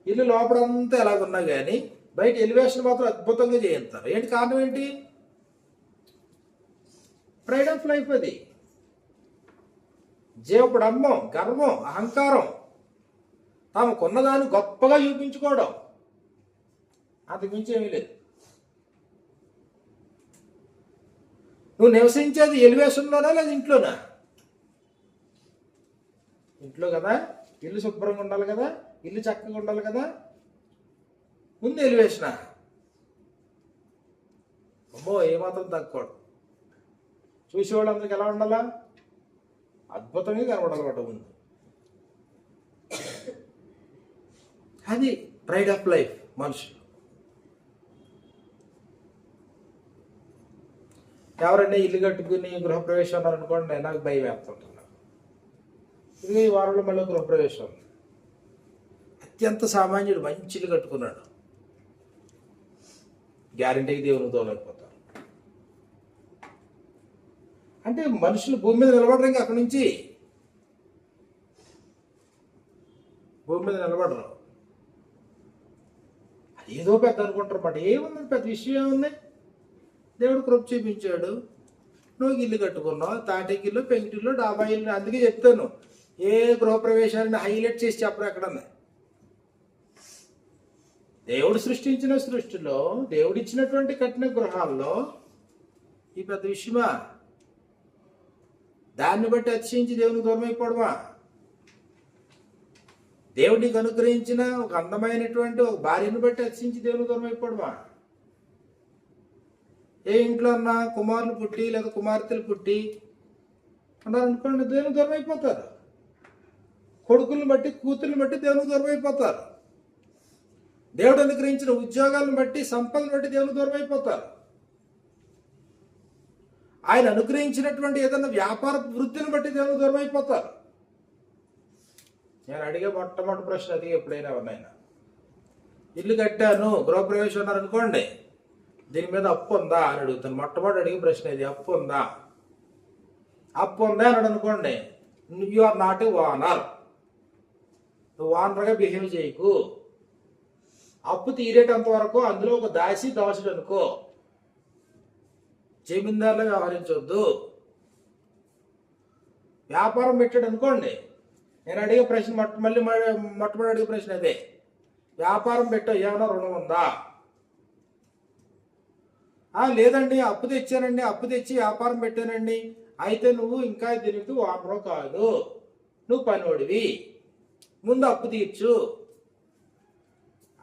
ఇల్లు లోపలంతా ఎలాగున్నా కానీ బయట ఎలివేషన్ మాత్రం అద్భుతంగా చేయిస్తారు. ఏంటి కారణం? ఏంటి? Pride of life. అది జీవపుడు అమ్మం, గర్వం, అహంకారం, తమకున్నదాన్ని గొప్పగా చూపించుకోవడం, అంతకు మించి ఏమీ లేదు. నువ్వు నివసించేది ఎలివేషన్లోనా లేదా ఇంట్లోనా? ఇంట్లో కదా. ఇల్లు శుభ్రంగా ఉండాలి కదా, ఇల్లు చక్కగా ఉండాలి కదా. ముందు ఎలివేషనా? అమ్మో, ఏమాత్రం తగ్గకూడదు. చూసేవాళ్ళందరికి ఎలా ఉండాలా? అద్భుతంగా కనబడాలన్నమాట ముందు. అది ప్రైడ్ ఆఫ్ లైఫ్ మనుషులు. ఎవరైనా ఇల్లు కట్టుకుని గృహప్రవేశం అన్నారనుకోండి, నాకు భయం వేస్తుంటున్నాను. ఇది ఈ వారంలో మళ్ళీ గృహప్రవేశం. అత్యంత సామాన్యుడు మంచి ఇల్లు కట్టుకున్నాడు, గ్యారంటీకి దేవునికి తోలైపోతారు. అంటే మనుషులు భూమి మీద నిలబడరు. ఇంకా అక్కడి నుంచి భూమి మీద నిలబడరు. అదేదో పెద్ద అనుకుంటారు మాట. ఏముంది, పెద్ద విషయం ఏముంది? దేవుడు కృప చూపించాడు, నువ్వు ఇల్లు కట్టుకున్నావు, తాటికిల్లు, పెంకిటిల్లు, డాబా ఇల్లు. అందుకే చెప్తాను, ఏ గృహప్రవేశాన్ని హైలైట్ చేసి చెప్పరు ఎక్కడన్నా. దేవుడు సృష్టించిన సృష్టిలో, దేవుడిచ్చినటువంటి కట్టిన గృహాల్లో ఈ పెద్ద విషయమా? దాన్ని బట్టి అతిశయించి దేవునికి దూరం అయిపోవడమా? దేవుడికి అనుగ్రహించిన ఒక అందమైనటువంటి ఒక భార్యను బట్టి అతిశయించి దేవునికి దూరం అయిపోవడమా? ఏ ఇంట్లో అన్నా కుమారులు పుట్టి లేదా కుమార్తెలు పుట్టి అన్నారు అనుకోండి, దేవునికి దూరం అయిపోతారు. కొడుకులను బట్టి, కూతుర్ని బట్టి దేవునికి దూరం అయిపోతారు. దేవుడు అనుగ్రహించిన ఉద్యోగాలను బట్టి, సంపదను బట్టి దేవునికి దూరం అయిపోతారు. ఆయన అనుగ్రహించినటువంటి ఏదైనా వ్యాపార వృద్ధిని బట్టి దేవునికి దూరం అయిపోతారు. నేను అడిగే మొట్టమొదటి ప్రశ్న అది, ఎప్పుడైనా ఎవరినైనా ఇల్లు కట్టాను, గృహప్రవేశం అన్నారు అనుకోండి, దీని మీద అప్పు ఉందా అని అడుగుతాను. మొట్టమొదటి అడిగే ప్రశ్న ఇది, అప్పు ఉందా? అప్పు ఉందా అని అనుకోండి, you are not a owner, నువ్వు ఓనర్గా బిహేవ్ చేయకు. అప్పు తీరేటంత వరకు అందులో ఒక దాసి దోషుడు అనుకో, జమీందారులో వ్యవహరించవద్దు. వ్యాపారం పెట్టాడు అనుకోండి, నేను అడిగే ప్రశ్న మొట్టమొదటి అడిగే ప్రశ్న అదే, వ్యాపారం పెట్టావు, ఏమైనా రుణం ఉందా? లేదండి, అప్పు తెచ్చానండి, అప్పు తెచ్చి వ్యాపారం పెట్టానండి. అయితే నువ్వు ఇంకా దీనికి ఓనరు కాదు, నువ్వు పనివాడివి, ముందు అప్పు తీర్చు.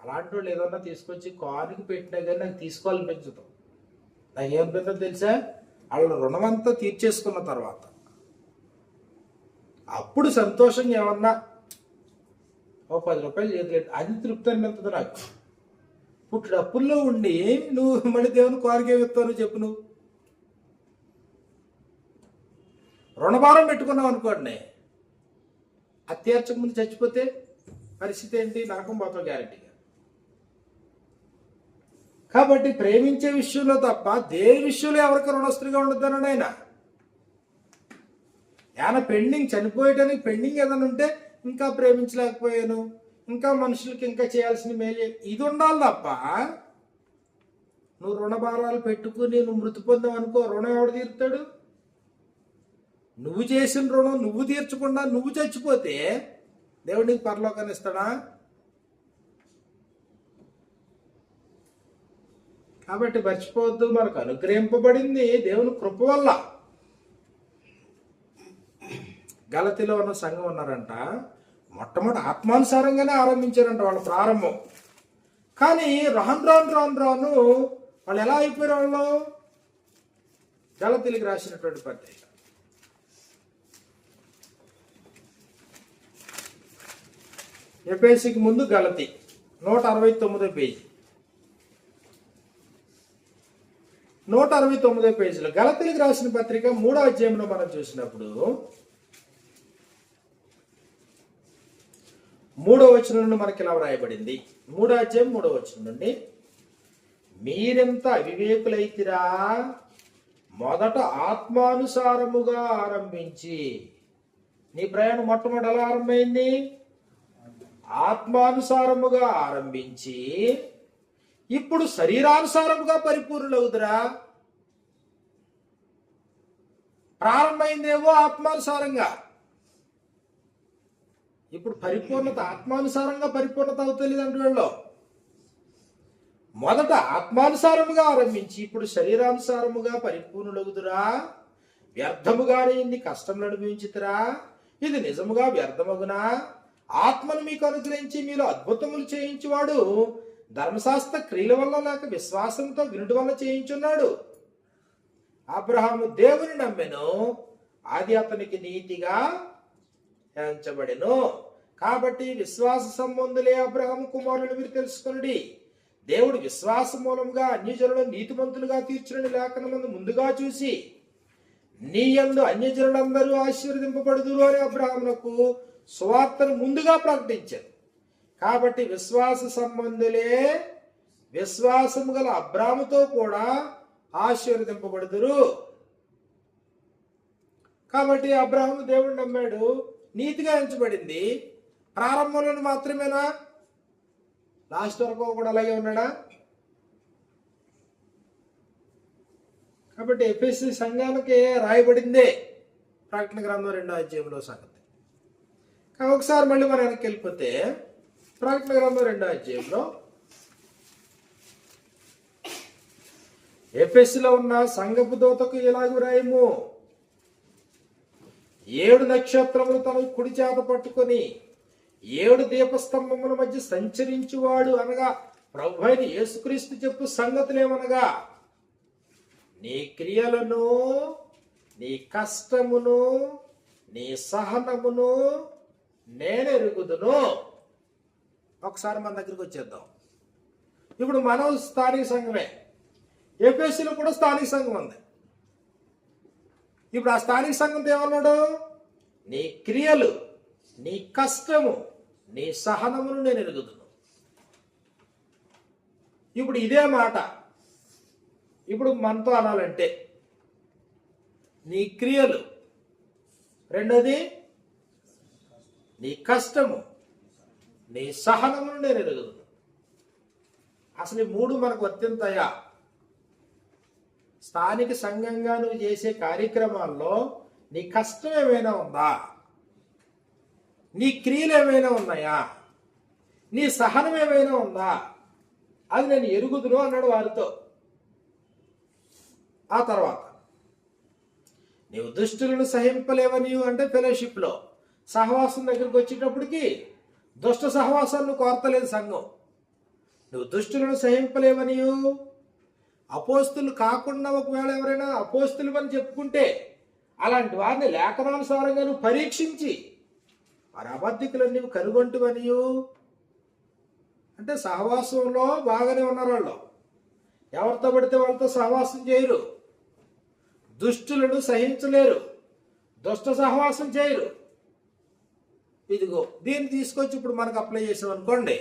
అలాంటి వాళ్ళు ఏదన్నా తీసుకొచ్చి కానుక పెట్టినా కానీ నాకు తీసుకోవాలనిపించదు. నాకు ఏమనిపిస్తుందో తెలుసా, వాళ్ళ రుణం అంతా తీర్చేసుకున్న తర్వాత అప్పుడు సంతోషంగా ఏమన్నా ఓ 10 రూపాయలు చేతులేదు, అది తృప్తి అనిపిస్తుంది నాకు. పుట్టుడు అప్పుల్లో ఉండి నువ్వు మళ్ళీ దేవుని కోరిక చెప్తావు చెప్పు. నువ్వు రుణభారం పెట్టుకున్నావు అనుకోండి, అది తీర్చక ముందు చచ్చిపోతే పరిస్థితి ఏంటి? నరకం పోతావు గ్యారెంటీగా. కాబట్టి ప్రేమించే విషయంలో తప్ప దేని విషయంలో ఎవరికి రుణస్తుడిగా ఉండొద్దన్నాడు ఆయన. ఏమైనా పెండింగ్, చనిపోయటానికి పెండింగ్ ఏదైనా ఉంటే ఇంకా ప్రేమించలేకపోయాను, ఇంకా మనుషులకి ఇంకా చేయాల్సిన మేలు, ఇది ఉండాలి తప్ప నువ్వు రుణభారాలు పెట్టుకుని నువ్వు మృతి పొందావు అనుకో, రుణం ఎవడు తీరుతాడు? నువ్వు చేసిన రుణం నువ్వు తీర్చకుండా నువ్వు చచ్చిపోతే దేవుడు నీకు పరలోకాన్ని ఇస్తాడా? కాబట్టి మర్చిపోవద్దు, మనకు అనుగ్రహింపబడింది దేవుని కృప వల్ల. గలతీలో ఉన్న సంఘం ఉన్నారంట, మొట్టమొదటి ఆత్మానుసారంగానే ఆరంభించారంట వాళ్ళ ప్రారంభం. కానీ రాను వాళ్ళు ఎలా అయిపోయారు? వాళ్ళు గలతీలకు రాసినటువంటి పత్రిక ఎఫెసీకి ముందు గలతీ 169 పేజీ, 169 పేజీలో గలతీలకు రాసిన పత్రిక 3వ అధ్యాయంలో మనం చూసినప్పుడు 3వ వచనం నుండి మనకి ఇలా వ్రాయబడింది. 3వ అధ్యాయం 3వ వచనం నుండి, మీరెంత అవివేకులైతిరా, మొదట ఆత్మానుసారముగా ఆరంభించి. నీ ప్రయాణం మొట్టమొదటి ఎలా ఆరంభమైంది? ఆత్మానుసారముగా ఆరంభించి ఇప్పుడు శరీరానుసారముగా పరిపూర్ణులవుదురా. ప్రారంభమైందేమో ఆత్మానుసారంగా, ఇప్పుడు పరిపూర్ణత ఆత్మానుసారంగా పరిపూర్ణత అవుతలేదు అంటే వీళ్ళు. మొదట ఆత్మానుసారముగా ఆరంభించి ఇప్పుడు శరీరానుసారముగా పరిపూర్ణులగుదురా. వ్యర్థముగానే ఇన్ని కష్టములు అనుభవించుతురా, ఇది నిజముగా వ్యర్థమగునా? ఆత్మను మీకు అనుగ్రహించి మీలో అద్భుతములు చేయించువాడు ధర్మశాస్త్ర క్రియల వల్ల లేక విశ్వాసంతో వినుట వల్ల చేయించున్నాడు. అబ్రహాము దేవుని నమ్మెను, అది అతనికి నీతిగా ఎంచబడెను. కాబట్టి విశ్వాస సంబంధులే అబ్రహాము కుమారులు మీరు తెలుసుకొనుడి. దేవుడు విశ్వాస మూలంగా అన్యజనులను నీతిమంతులుగా తీర్చునని లేఖనమందు ముందుగా చూసి, నీ యందు అన్యజనులందరూ ఆశీర్వదింపబడుదురు అని అబ్రహామునకు సువార్తను ముందుగా ప్రకటించారు. కాబట్టి విశ్వాస సంబంధులే విశ్వాసము గల అబ్రాముతో కూడా ఆశీర్వదింపబడుదురు. కాబట్టి అబ్రాహాము దేవుడు నమ్మాడు, నీతిగా ఎంచబడింది. ప్రారంభంలో మాత్రమేనా? లాస్ట్ వరకు కూడా అలాగే ఉన్నాడా? కాబట్టి ఎఫెసీ సంఘానికి రాయబడిందే ప్రకటన గ్రంథం 2వ అధ్యాయంలో సంగతి. ఒకసారి మళ్ళీ మనం వెనక్కి వెళ్ళిపోతే ప్రకటన గ్రంథం 2వ అధ్యాయంలో ఎఫెసీలో ఉన్న సంఘపు దూతకు ఇలాగ రాయము, 7 నక్షత్రములు తన కుడి చేత పట్టుకొని 7 దీపస్తంభముల మధ్య సంచరించువాడు అనగా ప్రభు అయిన యేసుక్రీస్తు చెప్పు సంగతులేమనగా, నీ క్రియలను, నీ కష్టమును, నీ సహనమును నేనెరుగుదును. ఒకసారి మన దగ్గరికి వచ్చేద్దాం. ఇప్పుడు మనం స్థానిక సంఘమే, ఎఫెసీలో కూడా స్థానిక సంఘం ఉంది. ఇప్పుడు ఆ స్థానిక సంఘంతో ఏమన్నాడు? నీ క్రియలు, నీ కష్టము, నీ సహనమును నేను ఎరుగుదును. ఇప్పుడు ఇదే మాట ఇప్పుడు మనతో అనాలంటే నీ క్రియలు, రెండోది నీ కష్టము, నీ సహనమును నేను ఎరుగుదును. అసలు ఈ మూడు మనకు వర్తింతాయా? స్థానిక సంఘంగా నువ్వు చేసే కార్యక్రమాల్లో నీ కష్టం ఏమైనా ఉందా? నీ క్రియలు ఏమైనా ఉన్నాయా? నీ సహనం ఏమైనా ఉందా? అది నేను ఎరుగుదును అన్నాడు వారితో. ఆ తర్వాత నీవు దుష్టులను సహింపలేవని అంటే ఫెలోషిప్లో సహవాసం దగ్గరికి వచ్చేటప్పటికి దుష్ట సహవాసాన్ని కోరతలేదు సంఘం. నువ్వు దుష్టులను సహింపలేవని, అపోస్తులు కాకుండా ఒకవేళ ఎవరైనా అపోస్తులు అని చెప్పుకుంటే అలాంటి వారిని లేఖనానుసారంగా నువ్వు పరీక్షించి వారి అబద్ధికులను నువ్వు కనుగొంటువనియు అంటే సహవాసంలో బాగానే ఉన్నారు వాళ్ళు, ఎవరితో పడితే వాళ్ళతో సహవాసం చేయరు, దుష్టులను సహించలేరు, దుష్ట సహవాసం చేయరు. ఇదిగో దీన్ని తీసుకొచ్చి ఇప్పుడు మనకు అప్లై చేసాం అనుకోండి,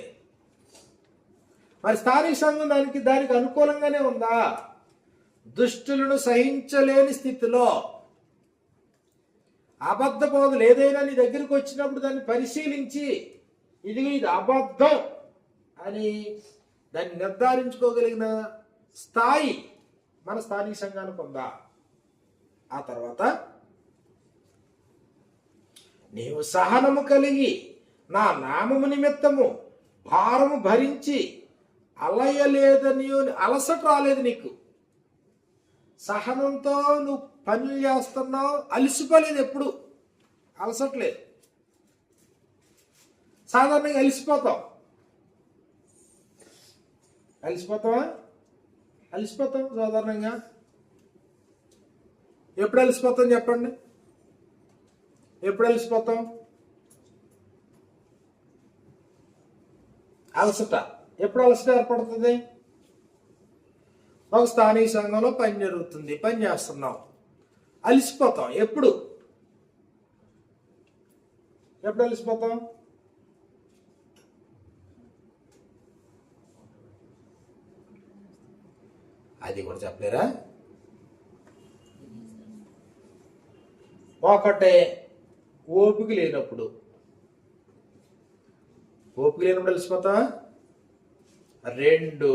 మరి స్థానిక సంఘం దానికి అనుకూలంగానే ఉందా? దుష్టులను సహించలేని స్థితిలో అబద్ధ బోధలు ఏదైనా నీ దగ్గరికి వచ్చినప్పుడు దాన్ని పరిశీలించి ఇది అబద్ధం అని దాన్ని నిర్ధారించుకోగలిగిన స్థాయి మన స్థానిక సంఘానికి ఉందా? ఆ తర్వాత నీవు సహనము కలిగి నా నామము నిమిత్తము భారము భరించి అలయలేదని, అలసట రాలేదు నీకు. సహనంతో నువ్వు పనులు చేస్తున్నావు, అలసిపోలేదు, ఎప్పుడు అలసట్లేదు. సాధారణంగా అలసిపోతావు. అలసిపోతాం సాధారణంగా. ఎప్పుడు అలసిపోతాం చెప్పండి? ఎప్పుడు అలసిపోతాం? అలసట ఎప్పుడు అలసట ఏర్పడుతుంది? ఒక స్థానిక సంఘంలో పని జరుగుతుంది, పని చేస్తున్నాం, అలసిపోతాం. ఎప్పుడు అలసిపోతాం? అది కూడా చెప్పలేరా? ఒకటే ఓపిక లేనప్పుడు అలసిపోతా. రెండు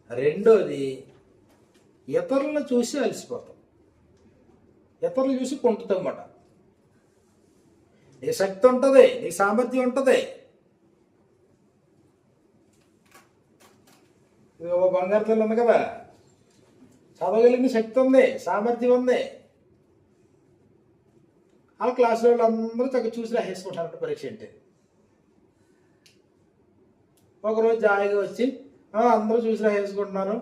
రెండోది ఇతరులను చూసి అలసిపోతాం, ఇతరులు చూసి కొంటుతాం అన్నమాట. నీ శక్తి ఉంటుంది, నీ సామర్థ్యం ఉంటుంది. బంగారు తల్లి ఉంది కదా, చదవగలిగిన శక్తి ఉంది, సామర్థ్యం ఉంది. ఆ క్లాసులో వాళ్ళందరూ చక్కగా చూసి రాసేసుకుంటారంట పరీక్ష అంటే. ఒకరోజు జాయిగా వచ్చి అందరూ చూసి రాసేసుకుంటున్నారు.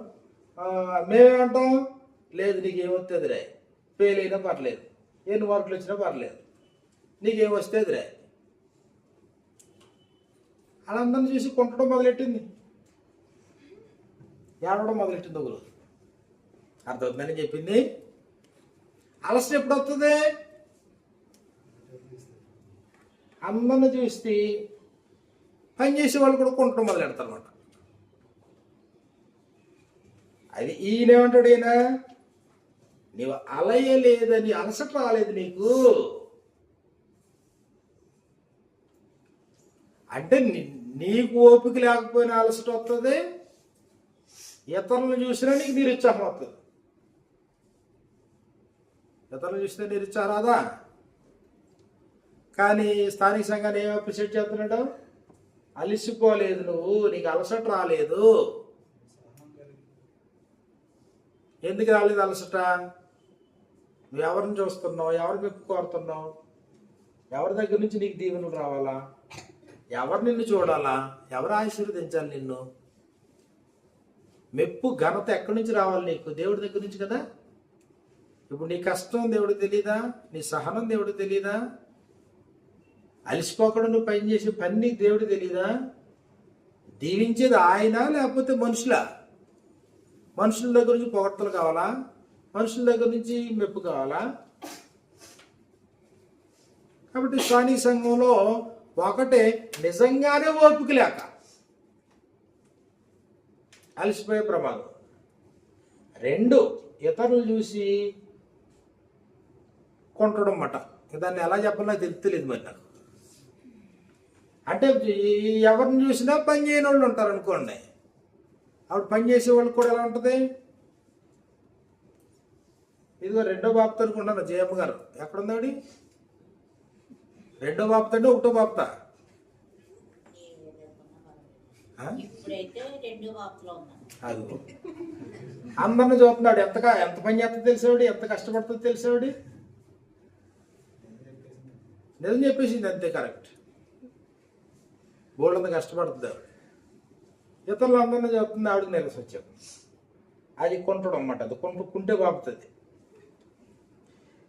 మేమేమంటాం, లేదు నీకేమొస్తుంది రే, ఫెయిల్ అయినా పర్లేదు, ఎన్ని మార్కులు వచ్చినా పర్లేదు, నీకేమొస్తుంది రే. వాళ్ళందరినీ చూసి కొంటడం మొదలెట్టింది, ఏడవడం మొదలెట్టింది. ఒకరు అర్థమవుతుందని చెప్పింది. అలసట ఎప్పుడు వస్తుంది? అందరిని చూస్తే పని చేసే వాళ్ళు కూడా కొంటడం మొదలెడతారు అనమాట. అది ఈయనేమంటాడు, ఈయన నీవు అలయలేదని, అలసట రాలేదు నీకు అంటే నీకు ఓపిక లేకపోయినా అలసట వస్తుంది, ఇతరులను చూసినా నీకు నిరుత్సాహం వస్తుంది. ఇతరులు చూస్తే నిరుత్సాహం రాదా? కానీ స్థానిక సంఘాన్ని ఏం అప్రిషియేట్ చేస్తున్నాడు? అలసిపోలేదు నువ్వు, నీకు అలసట రాలేదు. ఎందుకు రాలేదు అలసట? నువ్వు ఎవరిని చూస్తున్నావు, ఎవరి మెప్పు కోరుతున్నావు, ఎవరి దగ్గర నుంచి నీకు దీవెనలు రావాలా, ఎవరు నిన్ను చూడాలా, ఎవరు ఆశీర్వదించాలి నిన్ను? మెప్పు ఘనత ఎక్కడి నుంచి రావాలి నీకు? దేవుడి దగ్గర నుంచి కదా. ఇప్పుడు నీ కష్టం దేవుడికి తెలీదా? నీ సహనం దేవుడికి తెలీదా? అలసిపోకుండా నువ్వు పని చేసే పని నీకు దేవుడికి తెలీదా? దీవించేది ఆయన లేకపోతే మనుషుల? మనుషుల దగ్గర నుంచి పొగడ్తలు కావాలా? మనుషుల దగ్గర నుంచి మెప్పు కావాలా? కాబట్టి స్థానిక సంఘంలో ఒకటే నిజంగానే ఓపిక లేక అలసిపోయే ప్రమాదం. 2, ఇతరులు చూసి కొంటడం మాట. దాన్ని ఎలా చెప్పాలో తెలియదు మరి నాకు. అంటే ఎవరిని చూసినా పని చేయని వాళ్ళు ఉంటారు అనుకోండి. అప్పుడు పని చేసే వాళ్ళకి కూడా ఎలా ఉంటుంది? ఇదిగో 2వ బాప్త అనుకుంటాను జయమ్మ గారు. ఎక్కడుందాడి? 2వ బాప్త అంటే 1వ బాప్త? అది అందరిని చూస్తున్నాడు. ఎంత పని చేస్తుందో తెలిసేవాడు, ఎంత కష్టపడుతుందో తెలిసేవాడు. నిజం చెప్పేసింది అంతే, కరెక్ట్. బోల్డ్ అంత కష్టపడుతుంది ఆవిడ. ఇతరులు అందరినీ చెప్తుంది, ఆవిడకి నిరస వచ్చాడు. అది కొంటడం అన్నమాట. అది కొంటే బాపుతుంది.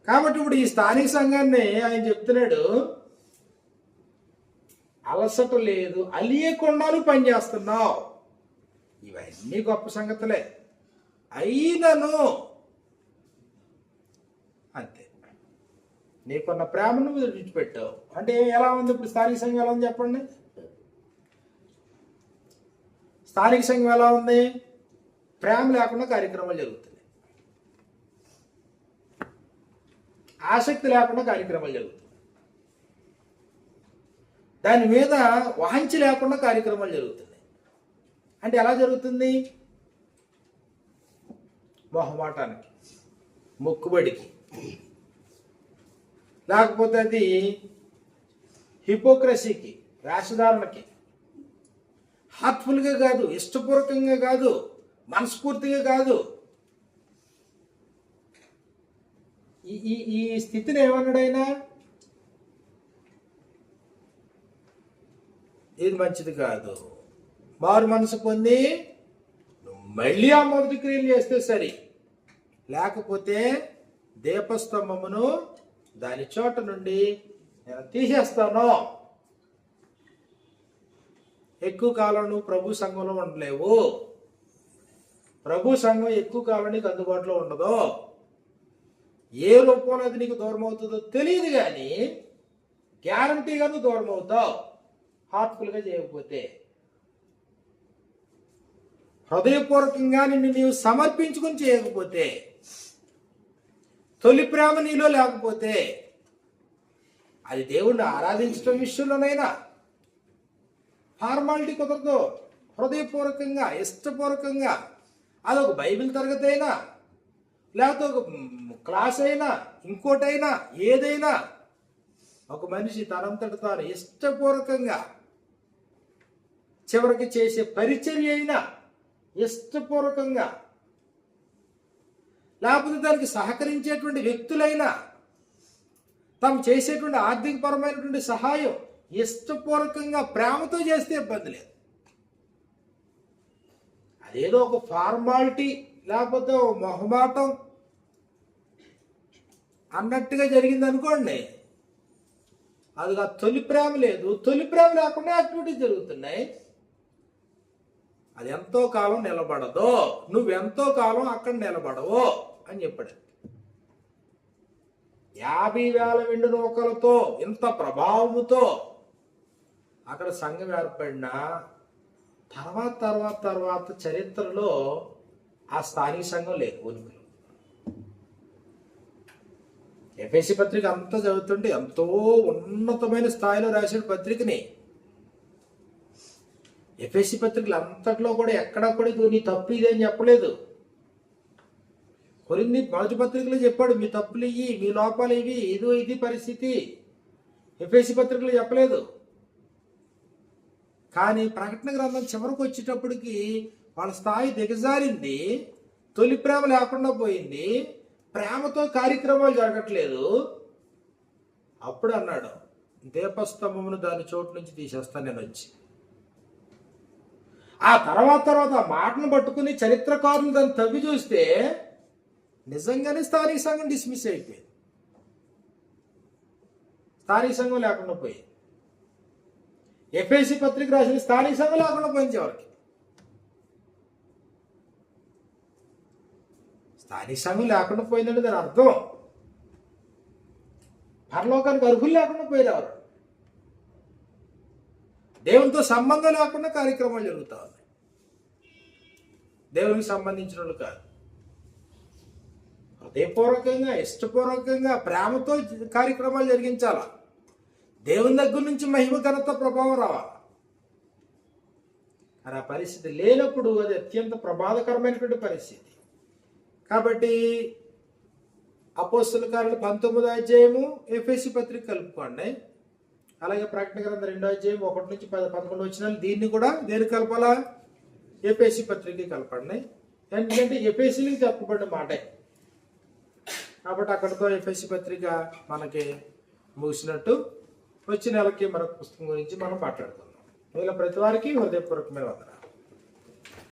కాబట్టి ఇప్పుడు ఈ స్థానిక సంఘాన్ని ఆయన చెప్తున్నాడు, అలసట లేదు, అలియకుండాను పనిచేస్తున్నావు. ఇవన్నీ గొప్ప సంగతులే. అయినను అంతే, నీకున్న ప్రేమను విడిచిపెట్టావు. అంటే ఎలా ఉంది ఇప్పుడు స్థానిక సంఘం? ఎలా ఉంది చెప్పండి? స్థానిక సంఘం ఎలా ఉంది? ప్రేమ లేకుండా కార్యక్రమాలు జరుగుతున్నాయి, ఆసక్తి లేకుండా కార్యక్రమాలు జరుగుతున్నాయి, దాని మీద వాంఛ లేకుండా కార్యక్రమాలు జరుగుతున్నాయి. అంటే ఎలా జరుగుతుంది? మొహమాటానికి, మొక్కుబడికి, లేకపోతే అది హిపోక్రసీకి, వేషధారణకి, హార్ట్ఫుల్గా కాదు, ఇష్టపూర్వకంగా కాదు, మనస్ఫూర్తిగా కాదు. ఈ స్థితిని ఏమన్నాడైనా? ఇది మంచిది కాదు. మారు మనసు పొంది మళ్ళీ ఆ మొదటి క్రియలు చేస్తే సరి, లేకపోతే దీపస్తంభమును దాని చోట నుండి నేను తీసేస్తాను. ఎక్కువ కాలం నువ్వు ప్రభు సంఘంలో ఉండలేవు. ప్రభు సంఘం ఎక్కువ కాలం నీకు అందుబాటులో ఉండదు. ఏ రూపంలో అది నీకు దూరం అవుతుందో తెలియదు, కానీ గ్యారంటీగా నువ్వు దూరం అవుతావు హార్ట్ఫుల్గా చేయకపోతే. హృదయపూర్వకంగా నిన్ను నీవు సమర్పించుకుని చేయకపోతే, తొలి ప్రేమ నీలో లేకపోతే, అది దేవుణ్ణి ఆరాధించడం విషయంలోనైనా ఫార్మాలిటీ కుదరదు. హృదయపూర్వకంగా, ఇష్టపూర్వకంగా, అదొక బైబిల్ తరగతి అయినా, లేకపోతే ఒక క్లాస్ అయినా, ఇంకోటైనా, ఏదైనా ఒక మనిషి తనంతట తాను ఇష్టపూర్వకంగా చివరికి చేసే పరిచర్య అయినా ఇష్టపూర్వకంగా, లేకపోతే దానికి సహకరించేటువంటి వ్యక్తులైనా తాము చేసేటువంటి ఆర్థికపరమైనటువంటి సహాయం ఇష్టపూర్వకంగా ప్రేమతో చేస్తే ఇబ్బంది లేదు. అదేదో ఒక ఫార్మాలిటీ లేకపోతే మొహమాటం అన్నట్టుగా జరిగింది అనుకోండి, అది తొలి ప్రేమ లేదు. తొలి ప్రేమ లేకుండా యాక్టివిటీస్ జరుగుతున్నాయి. అది ఎంతో కాలం నిలబడదు. నువ్వెంతో కాలం అక్కడ నిలబడవు అని చెప్పాడు. 50,000 వెండి నూకలతో ఇంత ప్రభావముతో అక్కడ సంఘం ఏర్పడిన తర్వాత చరిత్రలో ఆ స్థానిక సంఘం లేదు. ఉనికిలో ఎఫెసీ పత్రిక అంతా చదువుతుంటే ఎంతో ఉన్నతమైన స్థాయిలో రాసిన పత్రికని. ఎఫెసీ పత్రికలు అంతట్లో కూడా ఎక్కడా కూడా నీ తప్పు ఇది అని చెప్పలేదు. కొరింథీ మొదటి పత్రికలో చెప్పాడు, మీ తప్పులు ఇవి, మీ లోపాలు ఇవి, ఇది పరిస్థితి. ఎఫెసీ పత్రికలు చెప్పలేదు. కానీ ప్రకటన గ్రంథం చివరికి వచ్చేటప్పటికి వాళ్ళ స్థాయి దిగజారింది, తొలి ప్రేమ లేకుండా పోయింది, ప్రేమతో కార్యక్రమాలు జరగట్లేదు. అప్పుడు అన్నాడు, దీపస్తంభమును దాని చోటు నుంచి తీసేస్తాను నేను వచ్చి. ఆ తర్వాత ఆ మాటను పట్టుకుని చరిత్రకారులు దాన్ని తవ్వి చూస్తే నిజంగానే స్థానిక సంఘం డిస్మిస్ అయిపోయింది. స్థానిక సంఘం లేకుండా పోయింది. ఎఫెసీ పత్రిక రాసిన స్థానిక సంఘం లేకుండా పోయింది. ఎవరికి స్థానిక సంఘం లేకుండా పోయిందంటే దాని అర్థం పరలోకానికి అర్హులు లేకుండా పోయారు. ఎవరు దేవునితో సంబంధం లేకుండా కార్యక్రమాలు జరుగుతా ఉన్నాయి. దేవునికి సంబంధించిన వాళ్ళు కాదు. హృదయపూర్వకంగా, ఇష్టపూర్వకంగా, ప్రేమతో కార్యక్రమాలు జరిగించాల. దేవుని దగ్గర నుంచి మహిమ, ఘనత, ప్రభావం రావాలి. ఆ పరిస్థితి లేనప్పుడు అది అత్యంత ప్రమాదకరమైనటువంటి పరిస్థితి. కాబట్టి అపోస్తల కార్యాలు 19వ అధ్యాయము ఎఫెసీ పత్రిక కలుపుకోండి. అలాగే ప్రకటన గ్రంథం 2వ అధ్యాయం 1 నుంచి 11 వచనాలు, దీన్ని కూడా దేని కలపాలా? ఎఫెసీ పత్రిక కలపండి. ఎందుకంటే ఎఫెసీలకు చెప్పబడిన మాటే కాబట్టి అక్కడితో ఎఫెసీ పత్రిక మనకి ముగిసినట్టు. వచ్చే నెలకి మరొక పుస్తకం గురించి మనం మాట్లాడుకుందాం. ఇలా ప్రతి వారికి హృదయపూర్వకమైన వందనాలు.